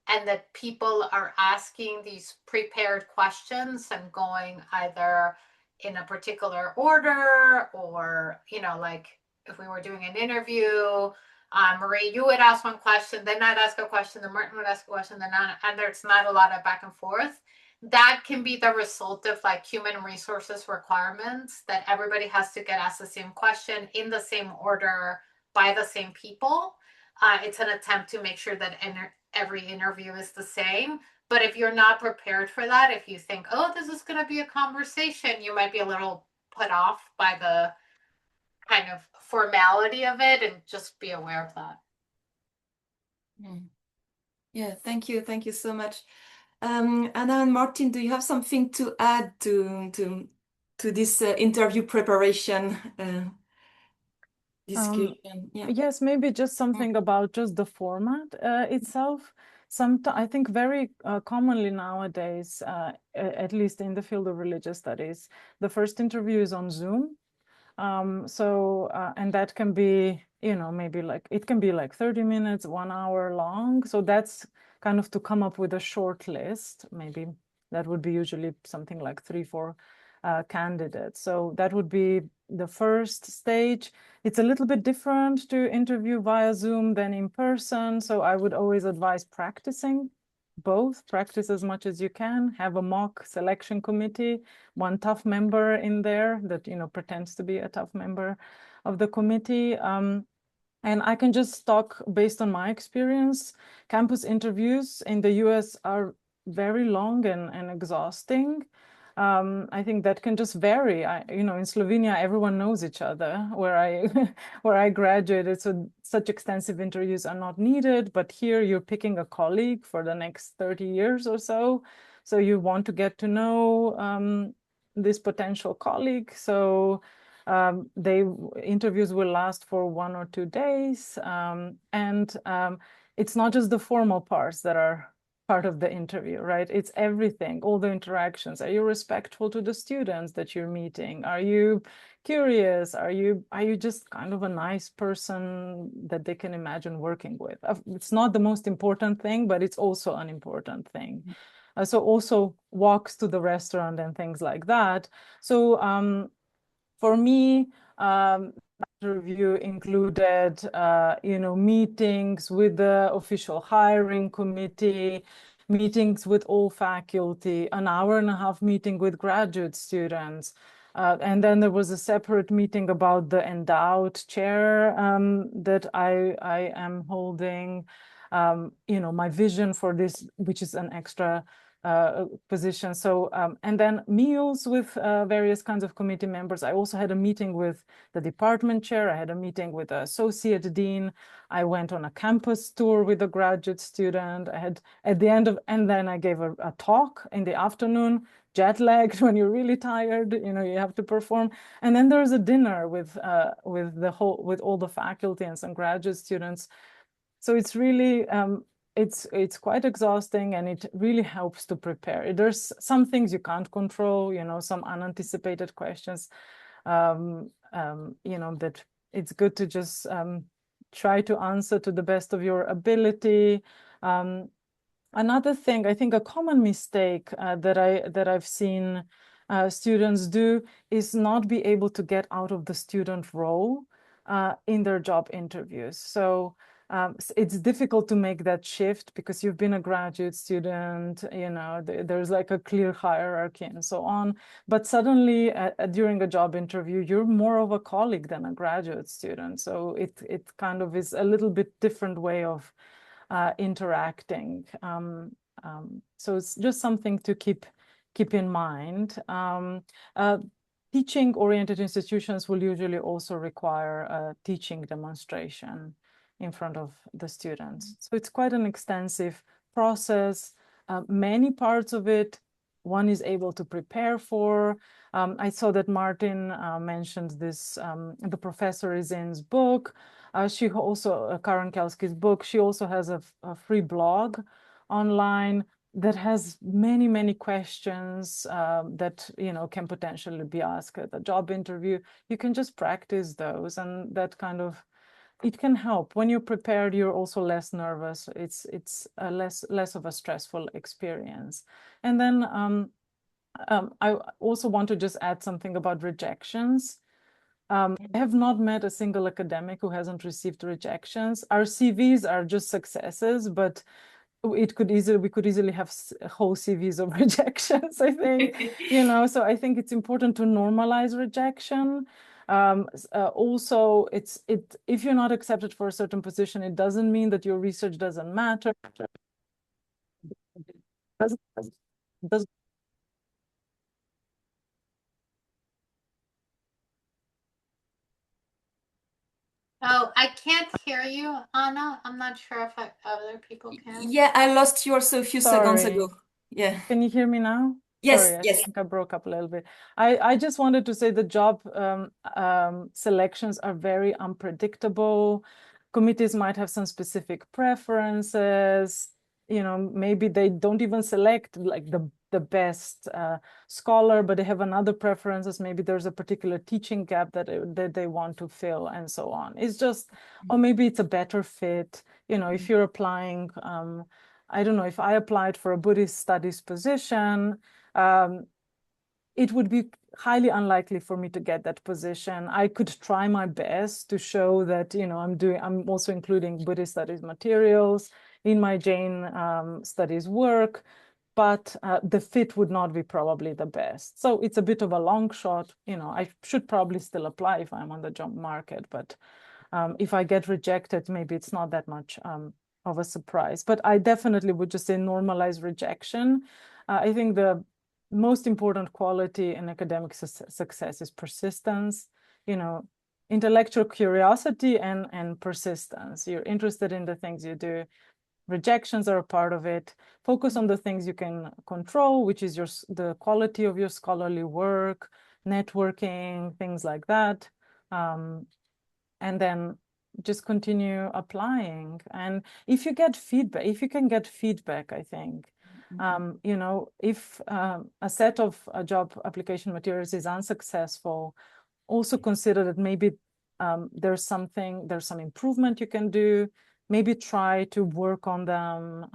and that people are asking these prepared questions and going either in a particular order, or, like if we were doing an interview, Marie, you would ask one question, then I'd ask a question, then Morton would ask a question, and there's not a lot of back and forth. That can be the result of like human resources requirements, that everybody has to get asked the same question in the same order by the same people. It's an attempt to make sure that every interview is the same. But if you're not prepared for that, if you think, oh, this is going to be a conversation, you might be a little put off by the kind of formality of it, and just be aware of that. Yeah, thank you. Thank you so much. Anna and Martin, do you have something to add to this interview preparation discussion? Yes, maybe just something about just the format itself. I think very commonly nowadays, at least in the field of religious studies, the first interview is on Zoom. And that can be, maybe like, it can be like 30 minutes, 1 hour long. So that's kind of to come up with a short list. Maybe that would be usually something like 3-4 candidates. So that would be the first stage. It's a little bit different to interview via Zoom than in person. So I would always advise practicing both. Practice as much as you can. Have a mock selection committee, one tough member in there that pretends to be a tough member of the committee. And I can just talk based on my experience. Campus interviews in the US are very long and exhausting. I think that can just vary. In Slovenia, everyone knows each other where I where I graduated, so such extensive interviews are not needed. But here you're picking a colleague for the next 30 years or so. So you want to get to know this potential colleague. So interviews will last for 1 or 2 days. It's not just the formal parts that are part of the interview, right? It's everything, all the interactions. Are you respectful to the students that you're meeting? Are you curious? Are you just kind of a nice person that they can imagine working with? It's not the most important thing, but it's also an important thing. So also walks to the restaurant and things like that. So for me, review included, meetings with the official hiring committee, meetings with all faculty, an 1.5-hour meeting with graduate students. And then there was a separate meeting about the endowed chair that I am holding. My vision for this, which is an extra position. So, and then meals with various kinds of committee members. I also had a meeting with the department chair. I had a meeting with the associate dean. I went on a campus tour with a graduate student. I had at the end of, and then I gave a talk in the afternoon, jet lagged when you're really tired, you have to perform. And then there's a dinner with all the faculty and some graduate students. So it's really, it's quite exhausting, and it really helps to prepare. There's some things you can't control, some unanticipated questions, that it's good to just try to answer to the best of your ability. Another thing, I think a common mistake that I've seen students do is not be able to get out of the student role in their job interviews. So it's difficult to make that shift because you've been a graduate student, there's like a clear hierarchy and so on. But suddenly during a job interview, you're more of a colleague than a graduate student. So it kind of is a little bit different way of interacting. So it's just something to keep in mind. Teaching-oriented institutions will usually also require a teaching demonstration in front of the students. So it's quite an extensive process. Many parts of it one is able to prepare for. I saw that Martin mentioned this, the Professor Izin's book. She also, Karen Kelsky's book, she also has a free blog online that has many, many questions that, can potentially be asked at a job interview. You can just practice those, and that kind of, it can help. When you're prepared, you're also less nervous. It's a less of a stressful experience. And then I also want to just add something about rejections. I have not met a single academic who hasn't received rejections. Our CVs are just successes, but we could easily have whole CVs of rejections, I think. So I think it's important to normalize rejection. Also, if you're not accepted for a certain position, it doesn't mean that your research doesn't matter. Doesn't Oh, I can't hear you, Anna. I'm not sure if other people can. Yeah, I lost you also a few seconds ago. Yeah. Can you hear me now? Yes, Sorry, yes. I think I broke up a little bit. I just wanted to say the job selections are very unpredictable. Committees might have some specific preferences. Maybe they don't even select like the best scholar, but they have another preferences. Maybe there's a particular teaching gap that they want to fill, and so on. It's just, or maybe it's a better fit. If you're applying, I don't know, if I applied for a Buddhist studies position, it would be highly unlikely for me to get that position. I could try my best to show that, I'm also including Buddhist studies materials in my Jain studies work, but the fit would not be probably the best. So it's a bit of a long shot. I should probably still apply if I'm on the job market, but if I get rejected, maybe it's not that much of a surprise. But I definitely would just say normalize rejection. I think the most important quality in academic success is persistence, intellectual curiosity and persistence. You're interested in the things you do. Rejections are a part of it. Focus on the things you can control, which is the quality of your scholarly work, networking, things like that. And then just continue applying. And if you get feedback, if you can get feedback, I think, if a set of job application materials is unsuccessful, also consider that maybe there's some improvement you can do. Maybe try to work on them,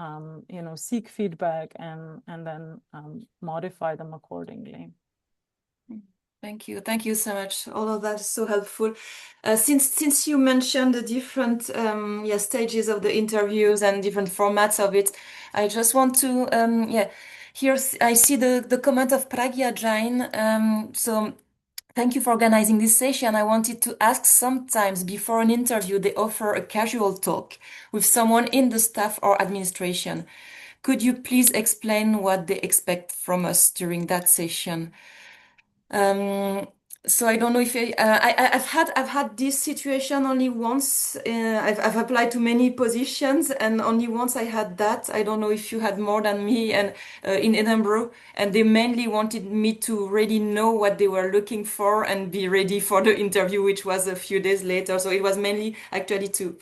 seek feedback and then modify them accordingly. Thank you. Thank you so much. All of that is so helpful. Since you mentioned the different stages of the interviews and different formats of it, I just want to here I see the comment of Pragya Jain. So thank you for organizing this session. I wanted to ask, sometimes before an interview, they offer a casual talk with someone in the staff or administration. Could you please explain what they expect from us during that session? So I don't know if I've had this situation only once. I've applied to many positions, and only once I had that. I don't know if you had more than me, and in Edinburgh, and they mainly wanted me to really know what they were looking for and be ready for the interview, which was a few days later. So it was mainly actually to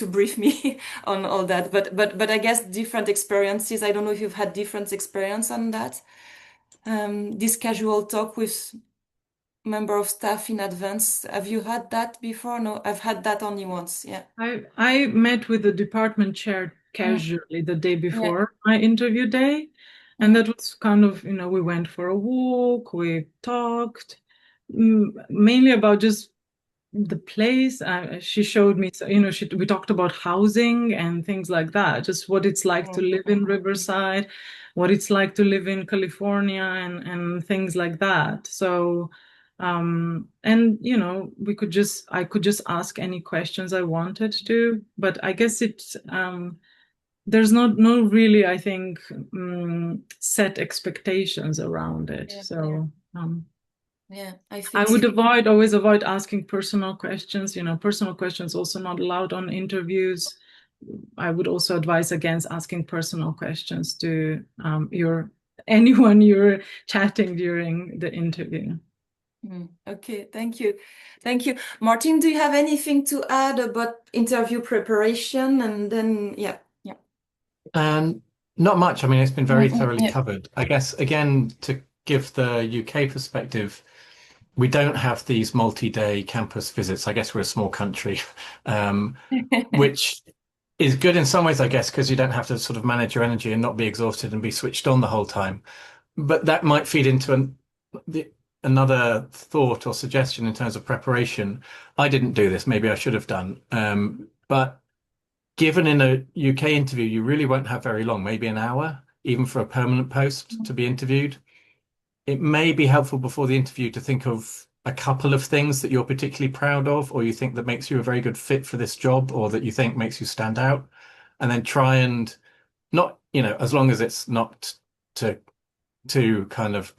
brief me on all that. But I guess different experiences. I don't know if you've had different experience on that. This casual talk with member of staff in advance. Have you had that before? No, I've had that only once. Yeah. I met with the department chair casually the day before my interview day. And that was kind of, we went for a walk, we talked mainly about just the place. She showed me, we talked about housing and things like that, just what it's like to live in Riverside, what it's like to live in California and things like that. So, and I could just ask any questions I wanted to, but I guess there's no really, I think, set expectations around it. Yeah, I think I would always avoid asking personal questions. Personal questions also not allowed on interviews. I would also advise against asking personal questions to anyone you're chatting during the interview. Okay, thank you. Thank you. Martin, do you have anything to add about interview preparation? And then, yeah. Not much. I mean, it's been very thoroughly covered. I guess, again, to give the UK perspective, we don't have these multi-day campus visits. I guess we're a small country, which is good in some ways, I guess, because you don't have to sort of manage your energy and not be exhausted and be switched on the whole time. But that might feed into another thought or suggestion in terms of preparation. I didn't do this. Maybe I should have done. But given in a UK interview, you really won't have very long, maybe an hour, even for a permanent post to be interviewed. It may be helpful before the interview to think of a couple of things that you're particularly proud of, or you think that makes you a very good fit for this job, or that you think makes you stand out, and then try and not, as long as it's not too kind of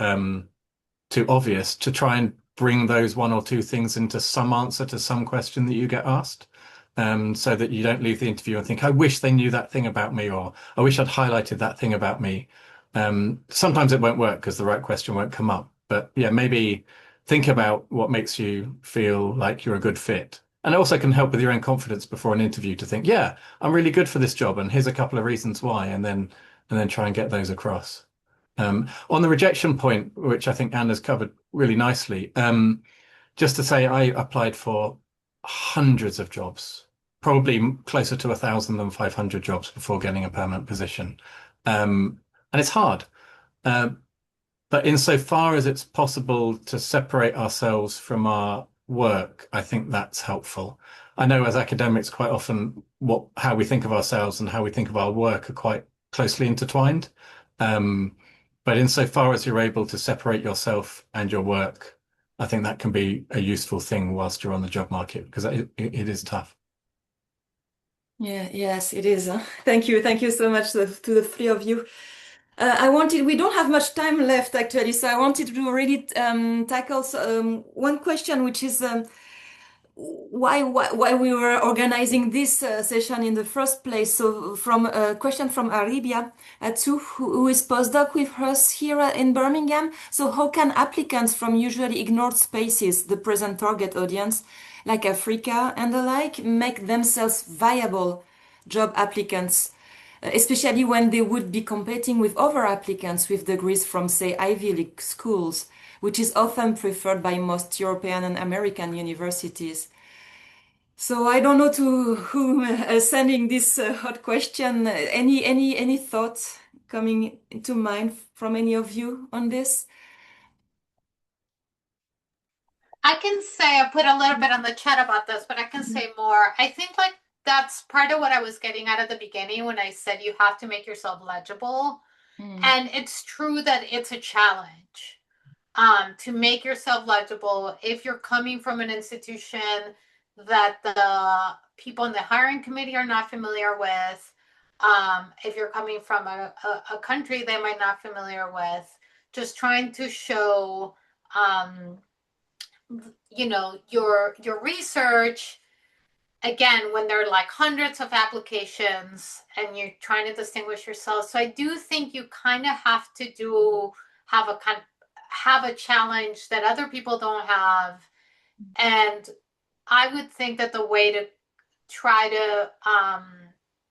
too obvious, to try and bring those one or two things into some answer to some question that you get asked. So that you don't leave the interview and think, I wish they knew that thing about me, or I wish I'd highlighted that thing about me. Sometimes it won't work because the right question won't come up. But yeah, maybe think about what makes you feel like you're a good fit. And it also can help with your own confidence before an interview to think, yeah, I'm really good for this job, and here's a couple of reasons why, and then try and get those across. On the rejection point, which I think Anna's covered really nicely, just to say I applied for hundreds of jobs, probably closer to 1,000 than 500 jobs before getting a permanent position. And it's hard. But insofar as it's possible to separate ourselves from our work, I think that's helpful. I know as academics, quite often how we think of ourselves and how we think of our work are quite closely intertwined. But insofar as you're able to separate yourself and your work, I think that can be a useful thing whilst you're on the job market, because it is tough. Yeah, yes, it is. Thank you so much to the three of you. we don't have much time left actually, so I wanted to really tackle one question, which is why we were organizing this session in the first place. So from a question from Arabia Atu, who is postdoc with us here in Birmingham. So how can applicants from usually ignored spaces, the present target audience, like Africa and the like, make themselves viable job applicants, especially when they would be competing with other applicants with degrees from, say, Ivy League schools, which is often preferred by most European and American universities. So I don't know to whom sending this hot question. Any thoughts coming to mind from any of you on this? I can say, I put a little bit on the chat about this, but I can say more. I think like that's part of what I was getting at the beginning when I said you have to make yourself legible. And it's true that it's a challenge to make yourself legible if you're coming from an institution that the people in the hiring committee are not familiar with. If you're coming from a country they might not familiar with, just trying to show you know, your research, again, when there are like hundreds of applications and you're trying to distinguish yourself. So I do think you kind of have to have a challenge that other people don't have. And I would think that the way to try to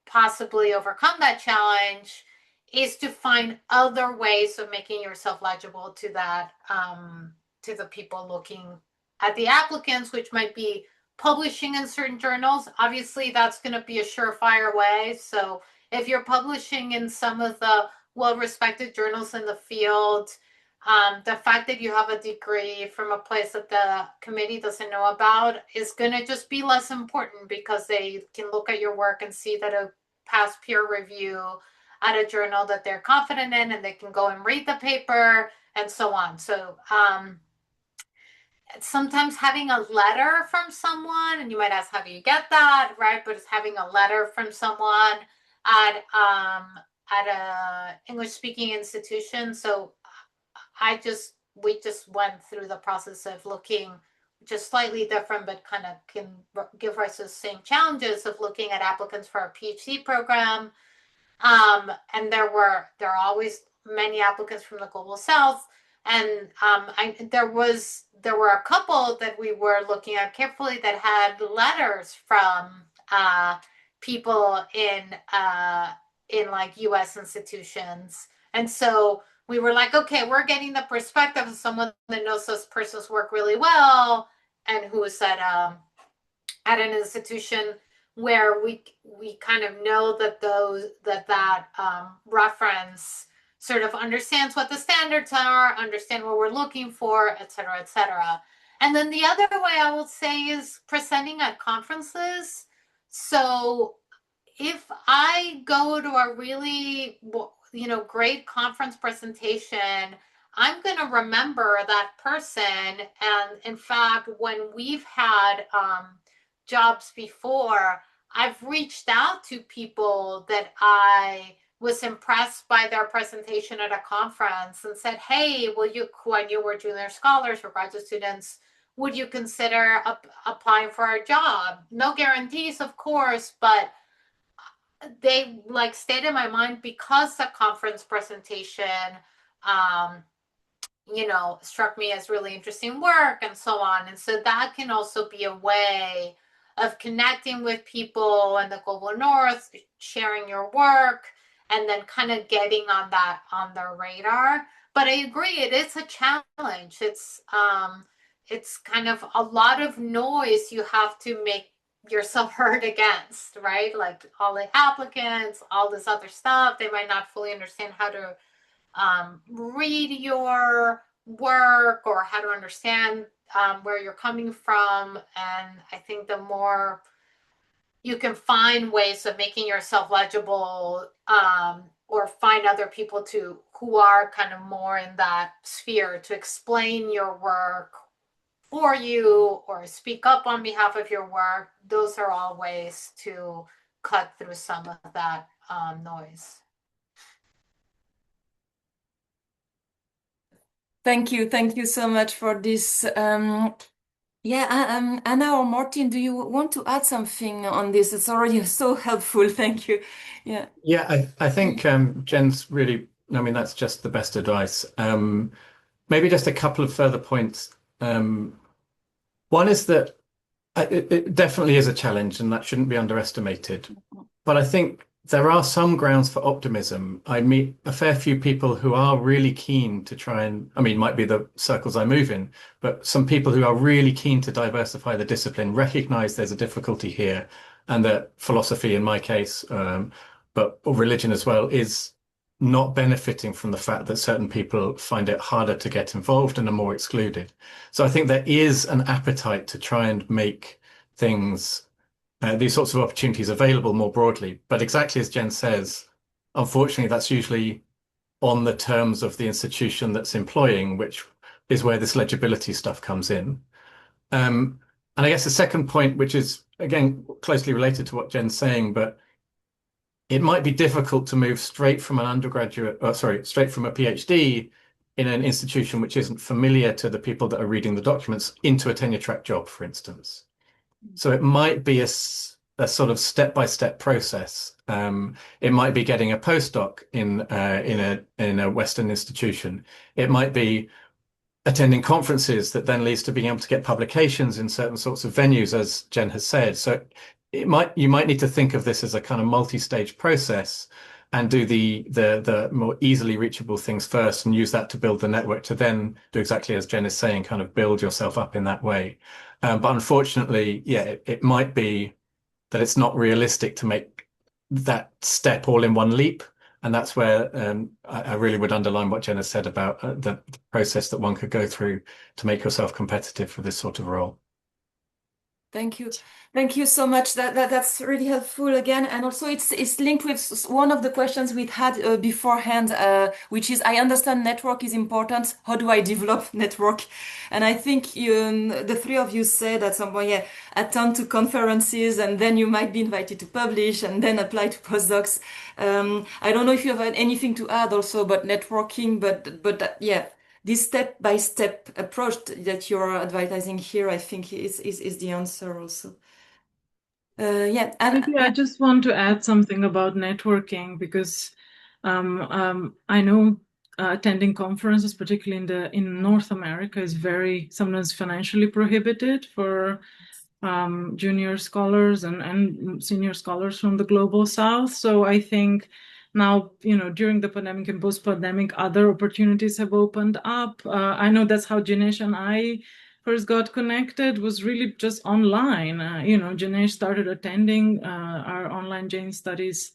possibly overcome that challenge is to find other ways of making yourself legible to that to the people looking at the applicants, which might be publishing in certain journals. Obviously, that's going to be a surefire way. So if you're publishing in some of the well-respected journals in the field, the fact that you have a degree from a place that the committee doesn't know about is going to just be less important because they can look at your work and see that a past peer review at a journal that they're confident in, and they can go and read the paper and so on. So sometimes having a letter from someone, and you might ask, how do you get that, right? But it's having a letter from someone at a English speaking institution. So we just went through the process of looking, just slightly different, but kind of can give rise to the same challenges of looking at applicants for a PhD program. And there are always many applicants from the global South. And there were a couple that we were looking at carefully that had letters from people in like U.S. institutions. And so we were like, okay, we're getting the perspective of someone that knows this person's work really well and who's at an institution where we kind of know that that reference sort of understands what the standards are, understand what we're looking for, et cetera, et cetera. And then the other way I will say is presenting at conferences. So if I go to a really, great conference presentation, I'm going to remember that person. And in fact, when we've had jobs before, I've reached out to people that I was impressed by their presentation at a conference and said, hey, will you, who I knew were junior scholars or graduate students, would you consider applying for a job? No guarantees, of course, but they like stayed in my mind because the conference presentation, struck me as really interesting work and so on. And so that can also be a way of connecting with people in the global north, sharing your work, and then kind of getting on their radar. But I agree, it is a challenge. It's kind of a lot of noise you have to make yourself heard against, right? Like all the applicants, all this other stuff, they might not fully understand how to read your work or how to understand where you're coming from. And I think the more you can find ways of making yourself legible, or find other people who are kind of more in that sphere to explain your work for you or speak up on behalf of your work, those are all ways to cut through some of that noise. Thank you so much for this. Anna or Martin, do you want to add something on this? It's already so helpful. Thank you. Yeah. Yeah, I think Jen's really, I mean, that's just the best advice. Maybe just a couple of further points. One is that it definitely is a challenge and that shouldn't be underestimated. But I think there are some grounds for optimism. I meet a fair few people who are really keen to try and, I mean, it might be the circles I move in, but some people who are really keen to diversify the discipline recognize there's a difficulty here, and that philosophy, in my case, or religion as well, is not benefiting from the fact that certain people find it harder to get involved and are more excluded. So I think there is an appetite to try and make things these sorts of opportunities available more broadly. But exactly as Jen says, unfortunately, that's usually on the terms of the institution that's employing, which is where this legibility stuff comes in. And I guess the second point, which is, again, closely related to what Jen's saying, but it might be difficult to move straight from straight from a PhD in an institution which isn't familiar to the people that are reading the documents into a tenure track job, for instance. So it might be a sort of step-by-step process. It might be getting a postdoc in a Western institution. It might be attending conferences that then leads to being able to get publications in certain sorts of venues, as Jen has said. So you might need to think of this as a kind of multi-stage process and do the more easily reachable things first and use that to build the network to then do exactly as Jen is saying, kind of build yourself up in that way. But unfortunately, yeah, it might be that it's not realistic to make that step all in one leap. And that's where I really would underline what Jen has said about the process that one could go through to make yourself competitive for this sort of role. Thank you. Thank you so much. That's really helpful again. And also it's linked with one of the questions we had beforehand, which is, I understand network is important. How do I develop network? And I think the three of you said at some point, yeah, attend to conferences and then you might be invited to publish and then apply to postdocs. I don't know if you have anything to add also about networking, but yeah. This step-by-step approach that you're advertising here, I think is the answer also. Maybe I just want to add something about networking because I know attending conferences, particularly in North America, is very sometimes financially prohibited for junior scholars and senior scholars from the global South. So I think now, during the pandemic and post-pandemic, other opportunities have opened up. I know that's how Jinesh and I first got connected, was really just online. Jinesh started attending our online Jane Studies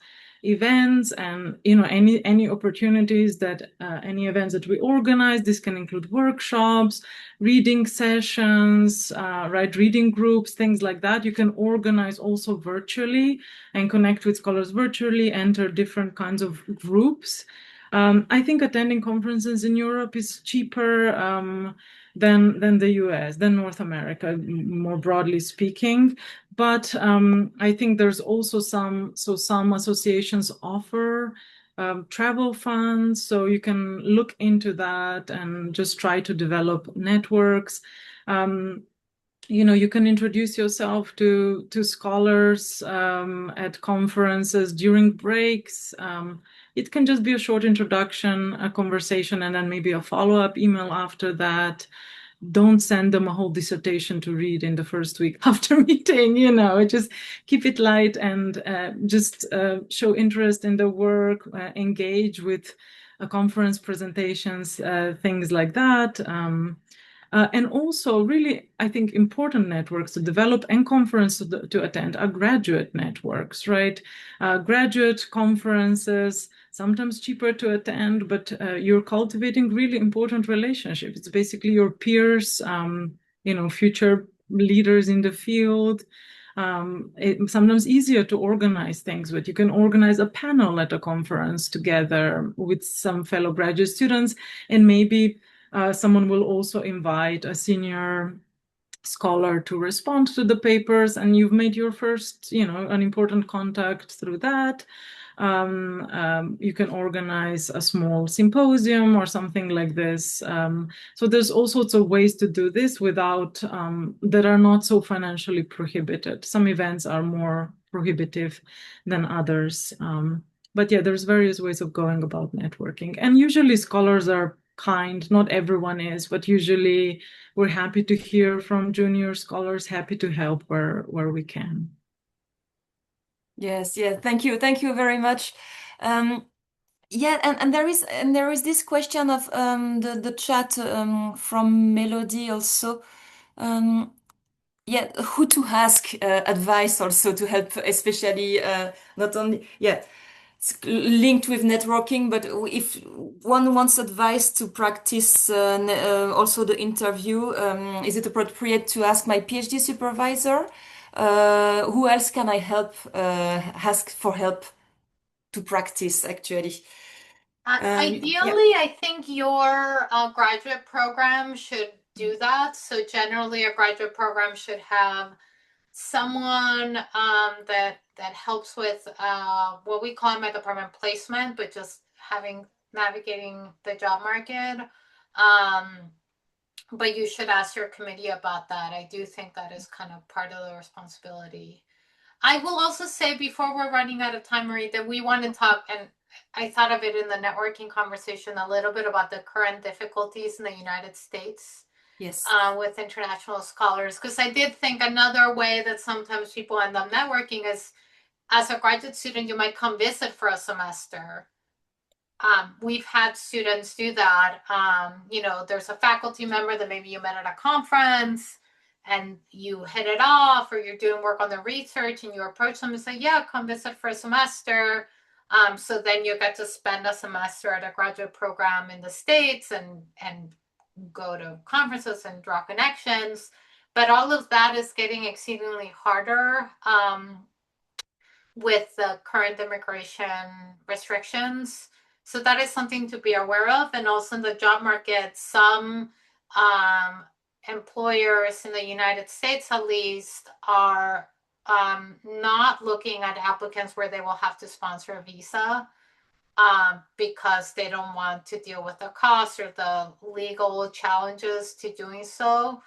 events, and any opportunities any events that we organize. This can include workshops, reading sessions, reading groups, things like that. You can organize also virtually and connect with scholars virtually, enter different kinds of groups. I think attending conferences in Europe is cheaper than the US, than North America, more broadly speaking. But I think there's also some associations offer travel funds, so you can look into that and just try to develop networks. You can introduce yourself to scholars at conferences during breaks. It can just be a short introduction, a conversation, and then maybe a follow-up email after that. Don't send them a whole dissertation to read in the first week after meeting, just keep it light and just show interest in the work, engage with conference presentations, things like that. And also really, I think, important networks to develop and conferences to attend are graduate networks, right? Graduate conferences, sometimes cheaper to attend, but you're cultivating really important relationships. It's basically your peers, future leaders in the field. It's sometimes easier to organize things, but you can organize a panel at a conference together with some fellow graduate students, and maybe someone will also invite a senior scholar to respond to the papers, and you've made your first, an important contact through that. You can organize a small symposium or something like this. So there's all sorts of ways to do this without that are not so financially prohibited. Some events are more prohibitive than others. But yeah, there's various ways of going about networking. And usually scholars are kind, not everyone is, but usually we're happy to hear from junior scholars, happy to help where we can. Yes, yeah, thank you very much. Yeah, and there is this question of the chat from Melody also. Yeah, who to ask advice also to help, especially not only it's linked with networking, but if one wants advice to practice also the interview, is it appropriate to ask my PhD supervisor? Who else can I help ask for help to practice actually? Ideally, I think your graduate program should do that. So generally, a graduate program should have someone that helps with what we call in my department placement, but just navigating the job market. But you should ask your committee about that. I do think that is kind of part of the responsibility. I will also say before we're running out of time, Marie, that we want to talk, and I thought of it in the networking conversation a little bit about the current difficulties in the United States. Yes. With international scholars, because I did think another way that sometimes people end up networking is as a graduate student, you might come visit for a semester. We've had students do that. There's a faculty member that maybe you met at a conference and you hit it off, or you're doing work on the research and you approach them and say, yeah, come visit for a semester. So then you get to spend a semester at a graduate program in the States and go to conferences and draw connections. But all of that is getting exceedingly harder with the current immigration restrictions. So that is something to be aware of. And also in the job market, some employers in the United States, at least, are not looking at applicants where they will have to sponsor a visa because they don't want to deal with the costs or the legal challenges to doing so.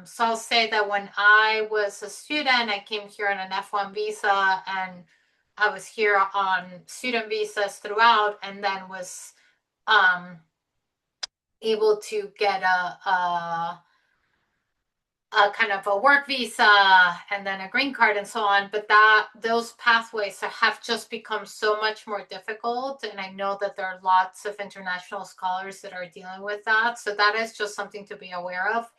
So I'll say that when I was a student, I came here on an F1 visa, and I was here on student visas throughout, and then was able to get a kind of a work visa and then a green card and so on. But those pathways have just become so much more difficult. And I know that there are lots of international scholars that are dealing with that. So that is just something to be aware of.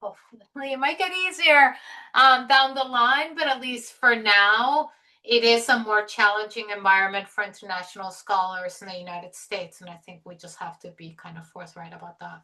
Hopefully it might get easier down the line, but at least for now, it is a more challenging environment for international scholars in the United States. And I think we just have to be kind of forthright about that.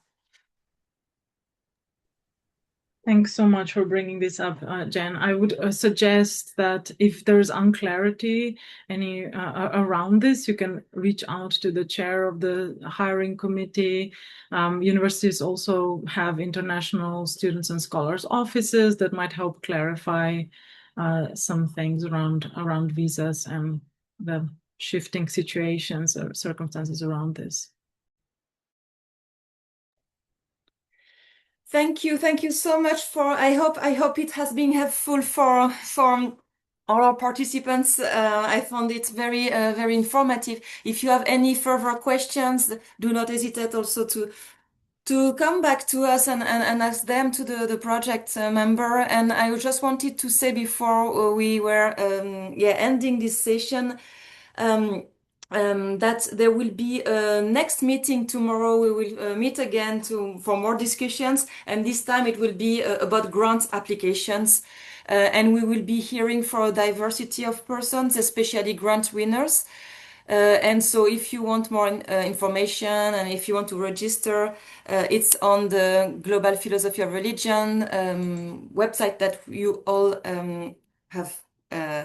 Thanks so much for bringing this up, Jen. I would suggest that if there's unclarity around this, you can reach out to the chair of the hiring committee. Universities also have international students and scholars offices that might help clarify some things around visas and the shifting situations or circumstances around this. Thank you so much I hope it has been helpful for all our participants. I found it very informative. If you have any further questions, do not hesitate also to come back to us and ask them to the project member. And I just wanted to say before we were ending this session that there will be a next meeting tomorrow. We will meet again for more discussions, and this time it will be about grant applications. And we will be hearing for a diversity of persons, especially grant winners. And so if you want more information and if you want to register, it's on the Global Philosophy of Religion website that you all have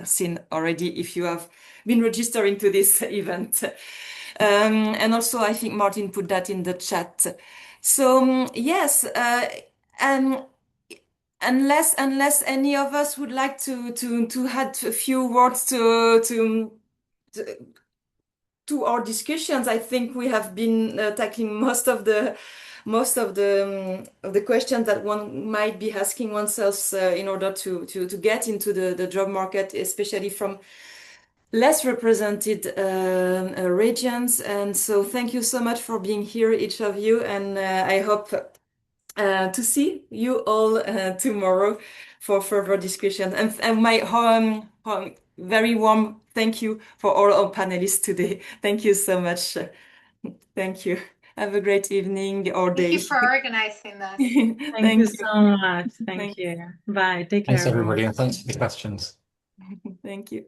seen already if you have been registering to this event. And also I think Martin put that in the chat. So yes, unless any of us would like to add a few words to our discussions, I think we have been tackling most of the questions that one might be asking oneself in order to get into the job market, especially from less represented regions. And so thank you so much for being here, each of you, and I hope to see you all tomorrow for further discussion. And my very warm thank you for all our panelists today. Thank you so much. Thank you. Have a great evening or Thank you day. for organizing this. Thank you so much. Thank Thanks. you. Bye. Take Thanks, care, everyone. everybody, and thanks for the questions. Thank you.